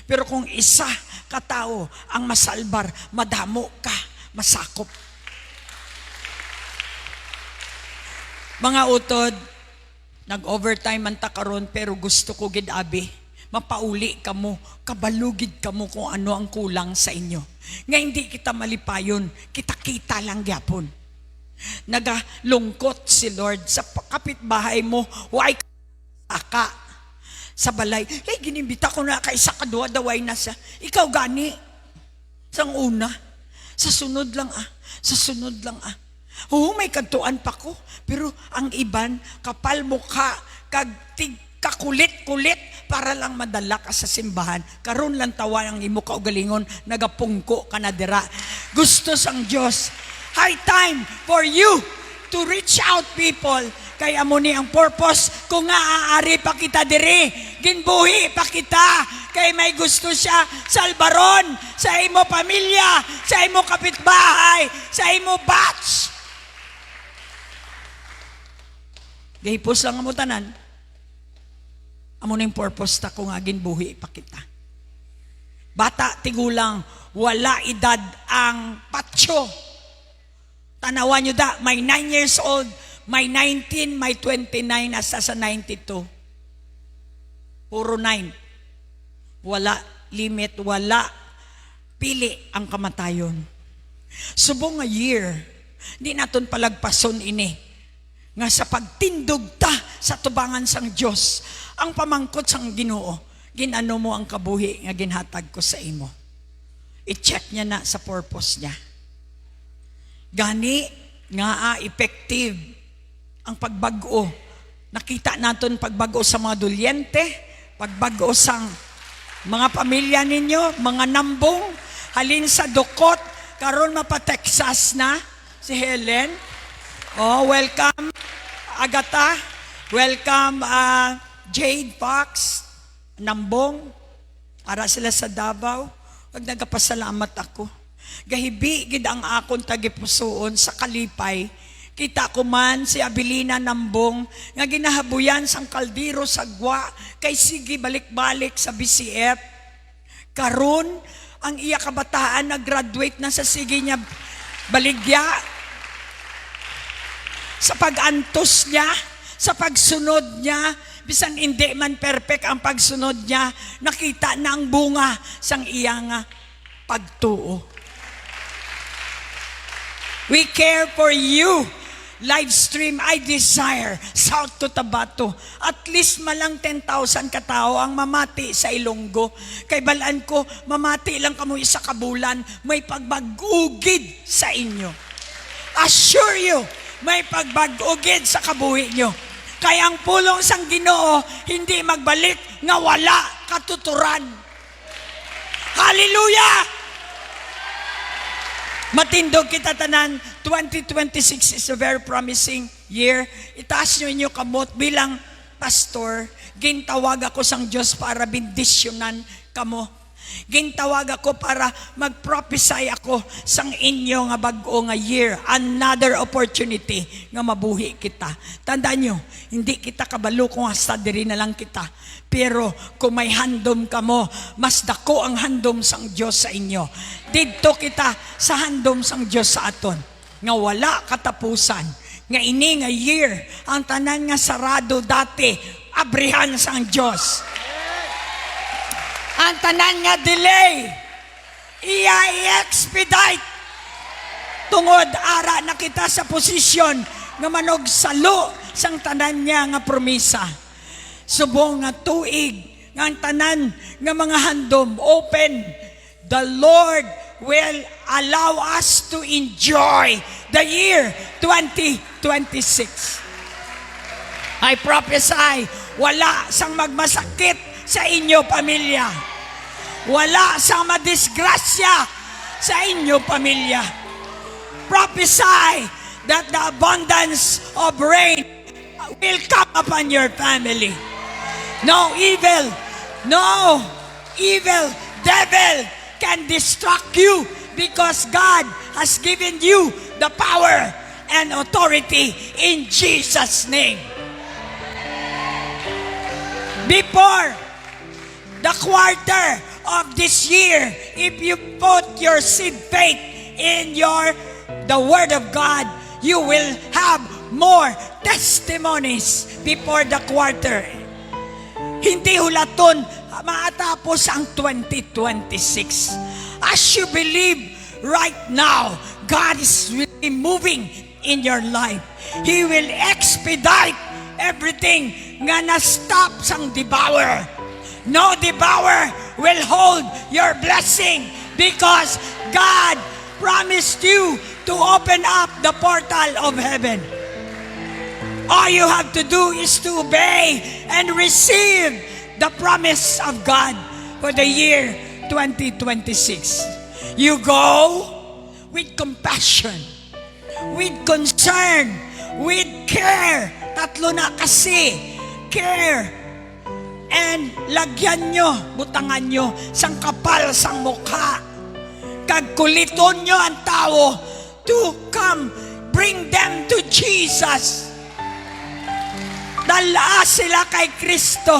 Pero kung isa katao ang masalbar, madamo ka, masakop. Mga utod, nag-overtime man ta karon pero gusto ko gid abi. Mapauli ka mo, kabalugid ka mo kung ano ang kulang sa inyo. Nga hindi kita malipayon, kita-kita lang gyapon. Nagalungkot si Lord sa kapitbahay mo, why ka sa balay. Hey, ginimbita ko na kay sa kadwa daway na siya. Ikaw gani. Sang una. Sa sunod lang Sa sunod lang Oo, may kantuan pa ko. Pero ang iban, kapal mukha, kakulit-kulit para lang madala ka sa simbahan. Karon lang tawa ang imo kaugalingon, nagapungko ka na dira. Gusto sang Diyos. High time for you to reach out people. Kaya mo ni ang purpose, kung nga aari pa kita diri, ginbuhi pa kita, kay may gusto siya salbaron sa imo pamilya, sa imo kapitbahay, sa imo batch. Gahipos lang mo tanan, amo na yung purpose ta kung nga ginbuhi pa kita. Bata, tigulang, wala edad ang patyo. Tanawan nyo da, may 9 years old, may 19, may 29, hasta sa 92. Puro 9. Wala limit, wala pili ang kamatayon. Subong nga year, di naton palagpason ini. Nga sa pagtindog ta sa tubangan sang Diyos, ang pamangkot sang Ginoo, ginano mo ang kabuhi nga ginhatag ko sa imo. I-check niya na sa purpose niya. Gani nga effective ang pagbago. Nakita naton pagbago sa mga dulyente, pagbago sa mga pamilya ninyo, mga nambong, halin sa dukot, karon mapa-Texas na si Helen. Oh, welcome Agatha. Welcome Jade Fox, nambong. Ara sila sa Davao. Pag nagapasalamat ako. Gahibi gid ang akong tagipusoon sa kalipay. Kita ko man si Abilina Nambong nga ginahabuyan sang kaldero sa gwa kay sige balik-balik sa BCF. Karon ang iya kabataan nag-graduate na sa sige niya baligya. Sa pag-antos niya, sa pagsunod niya, bisan hindi man perfect ang pagsunod niya, nakita na ang bunga sang iyang pagtuo. We care for you. Live stream, I desire South to Tabato. At least malang 10,000 katao ang mamati sa Ilonggo. Kay balaan ko, mamati lang kamo isa kabulan, may pagbag-ugid sa inyo. Assure you, may pagbag-ugid sa kabuhi nyo. Kaya ang pulong sang Ginoo, hindi magbalik nga wala katuturan. Hallelujah! Matindog kita tanan, 2026 is a very promising year. Itaas nyo inyo kamot bilang pastor. Gintawag ako sang Diyos para bendisyonan kamo. Gintawag ako para mag-prophesy ako sang inyo nga bag-o nga year. Another opportunity nga mabuhi kita. Tandaan nyo, hindi kita kabalo kung hasta diri na lang kita. Pero kung may handom ka mo, mas dako ang handom sang Diyos sa inyo. Didto kita sa handom sang Diyos sa aton. Nga wala katapusan. Nga ini nga year, ang tanan nga sarado dati, abrihan sang Diyos. Ang tanan nga delay, iya i-expedite. Tungod ara na kita sa posisyon nga manog salo sang tanan niya nga promisa. Subong nga tuig, nga ang tanan nga mga handom, open. The Lord will allow us to enjoy the year 2026. I prophesy, wala sang magmasakit sa inyo pamilya. Wala sang madisgrasya sa inyo pamilya. Prophesy that the abundance of rain will come upon your family. No evil devil can distract you because God has given you the power and authority in Jesus' name. Before the quarter of this year, if you put your seed faith in the Word of God, you will have more testimonies before the quarter. Hindi hulaton maatapos ang 2026. As you believe right now, God is really moving in your life. He will expedite everything nga na-stop sang devourer. No devourer will hold your blessing because God promised you to open up the portal of heaven. All you have to do is to obey and receive the promise of God for the year 2026. You go with compassion, with concern, with care. Tatlo na kasi. Care. And lagyan nyo, butangan nyo, sang kapal sang mukha. Kagkuliton nyo ang tao to come, bring them to Jesus. Dala sila kay Kristo.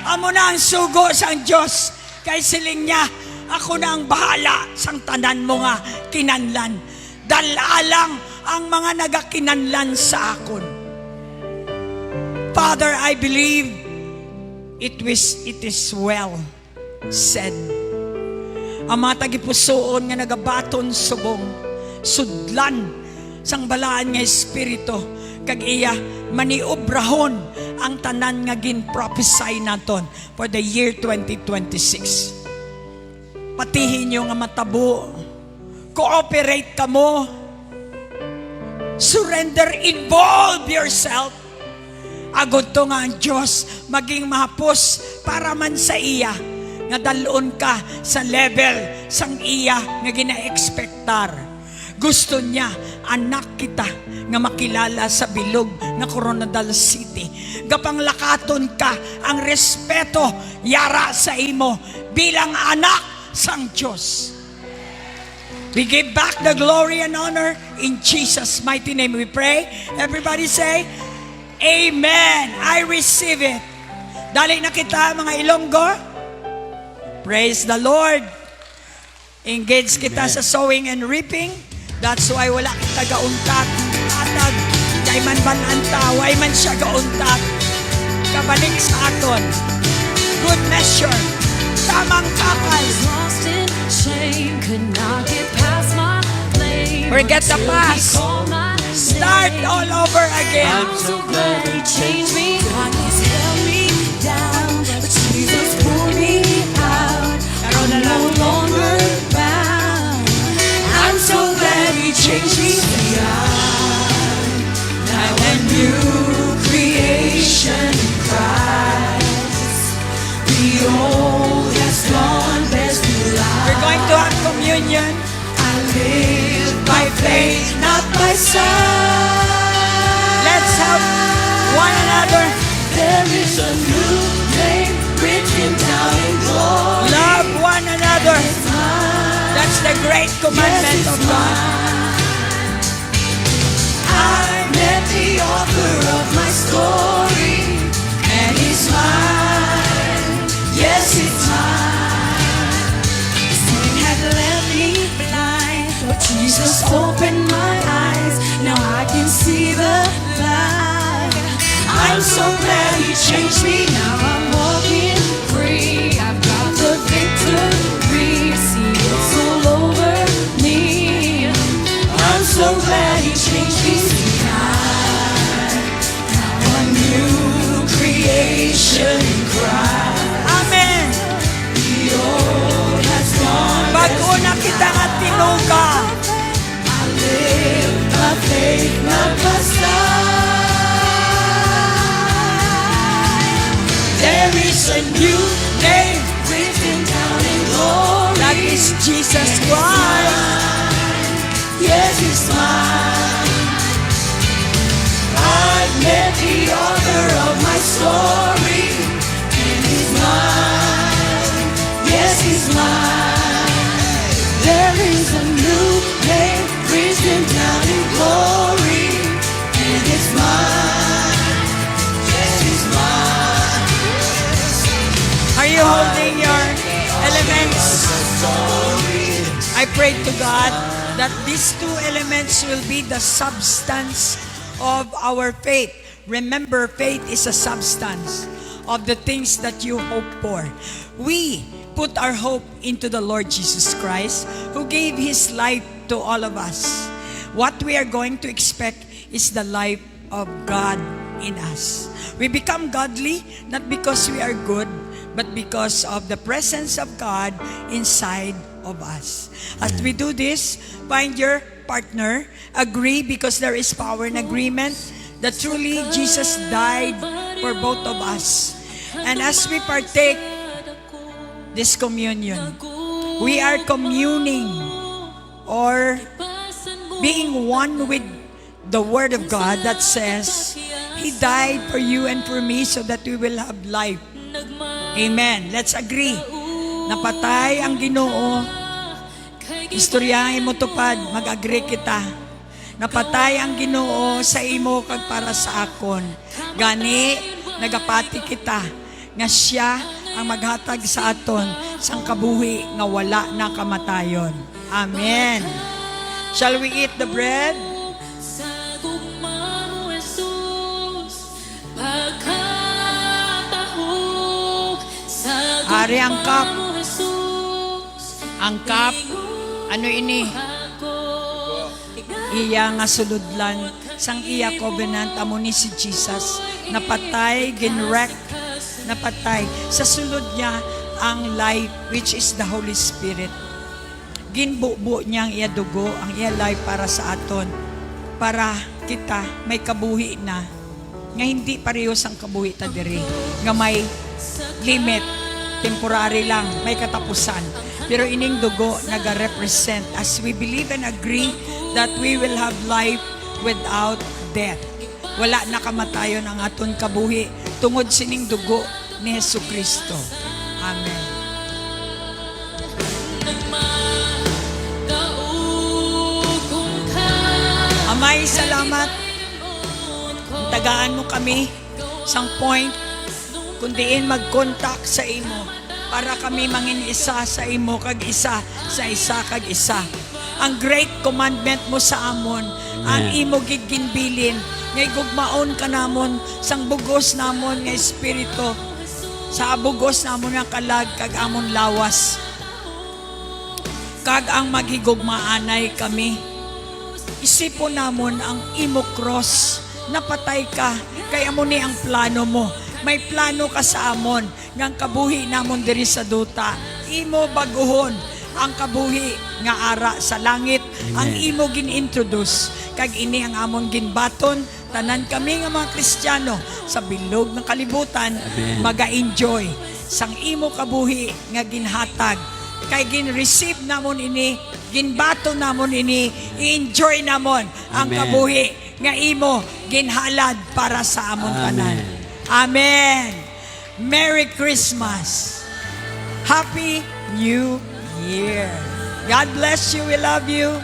Amo na ang sugo sang Diyos. Kay siling niya, ako na ang bahala sang tanan mo nga kinanlan. Dala lang ang mga nagakinanlan sa akon. Father, I believe it is well said. Ang mga tagipusoon nga nagabaton subong, sudlan sang balaan nga espiritu, kag iya maniobrahon ang tanan nga gin-prophesy naton for the year 2026. Patihin nyo nga matabo, cooperate ka mo, surrender, involve yourself. Agod to nga ang Diyos maging mahapos para man sa iya nga dalon ka sa level sang iya nga gina-expectar. Gusto niya anak kita nga makilala sa bilog nga Coronadal City. Gapanglakaton ka ang respeto yara sa imo bilang anak sang Diyos. We give back the glory and honor in Jesus' mighty name we pray. Everybody say, Amen. I receive it. Dali na kita mga Ilonggo. Praise the Lord. Engage kita sa sowing and reaping. That's why wala kita gauntat. Atag, kay man bananta, way man siya gauntat. Kabalik sa aton. Good measure. Tamang kakal. Lost in shame, could not get past my blame. Forget the past. Start all over again. I'm so glad He changed me. Darkness held me down, but Jesus pulled me out. I'm no longer bound. I'm so glad He changed me. Now a new creation in Christ. The old has gone, there's new life. We're going to have communion. I live by faith, not by sight. Let's help one another. There is a new name written down in glory. Love one another. That's the great commandment of God. I met the author of my story, and He's mine. Yes, it's mine. Sin had left me blind, but Jesus opened my eyes. Now I can see the light. I'm so glad He changed me. Now I'm walking free. I've got the victory. See, it's all over me. I'm so glad He changed me. Now a new creation in Christ. Amen. The old has gone. Bago na kita nga tinuga. I live by faith, not by sight. There is a new name written down in glory. That is Jesus Christ. Yes, He's mine. I've met the author of my story, and He's mine. Yes, He's mine. There is a new name written down in glory, and it's mine. Yes, it's mine. Are you holding your elements? I pray to God that these two elements will be the substance of our faith. Remember, faith is a substance of the things that you hope for. We put our hope into the Lord Jesus Christ, who gave His life to all of us. What we are going to expect is the life of God in us. We become godly not because we are good, but because of the presence of God inside of us. As we do this, find your partner, agree because there is power in agreement that truly Jesus died for both of us. And as we partake this communion, we are communing or being one with the Word of God that says, He died for you and for me so that we will have life. Amen. Let's agree. Napatay ang Ginoo. Istoryahin mo tupad, mag-agree kita. Napatay ang Ginoo sa imo kag para sa akon. Gani, nagapati kita nga siya ang maghatag sa aton sang kabuhi nga wala na kamatayon. Amen. Shall we eat the bread? Ari ang cup. Ang cup, ano ini? Iya nga suludlan sang iya covenant amo ni si Jesus. Napatay, ginwreck, napatay. Sa sulod niya ang life which is the Holy Spirit. Ginbubo niya ang iya dugo, ang iya life para sa aton. Para kita may kabuhi na. Nga hindi parehas ang kabuhi ta diri. Nga may limit. Temporary lang, may katapusan. Pero ining dugo naga-represent as we believe and agree that we will have life without death. Wala na kamatayon ang aton kabuhi tungod sining dugo ni Jesucristo. Amen. Amay, salamat. Tagaan mo kami sang point kung diin mag-contact sa imo. para kami mangin isa sa imo kag isa sa isa kag isa. Ang great commandment mo sa amon, ang imo giginbilin, ngay gugmaon ka namon sang bugos namon nga espiritu, sa bugos namon nga kalag kag amon lawas. Kag ang maghigugmaanay kami. Isipon namon ang imo cross, napatay ka, kay amo ni ang plano mo. May plano ka sa amon, ngang kabuhi namon diri sa duta. Imo baguhon ang kabuhi nga ara sa langit, ang imo gin-introduce. Kag ini ang amon ginbaton, tanan kami nga mga Kristiyano sa bilog ng kalibutan, maga-enjoy sang imo kabuhi nga ginhatag. Kay gin-receive namon ini, ginbato namon ini, i-enjoy namon ang kabuhi nga imo ginhalad para sa amon tanan. Amen. Merry Christmas. Happy New Year. God bless you. We love you.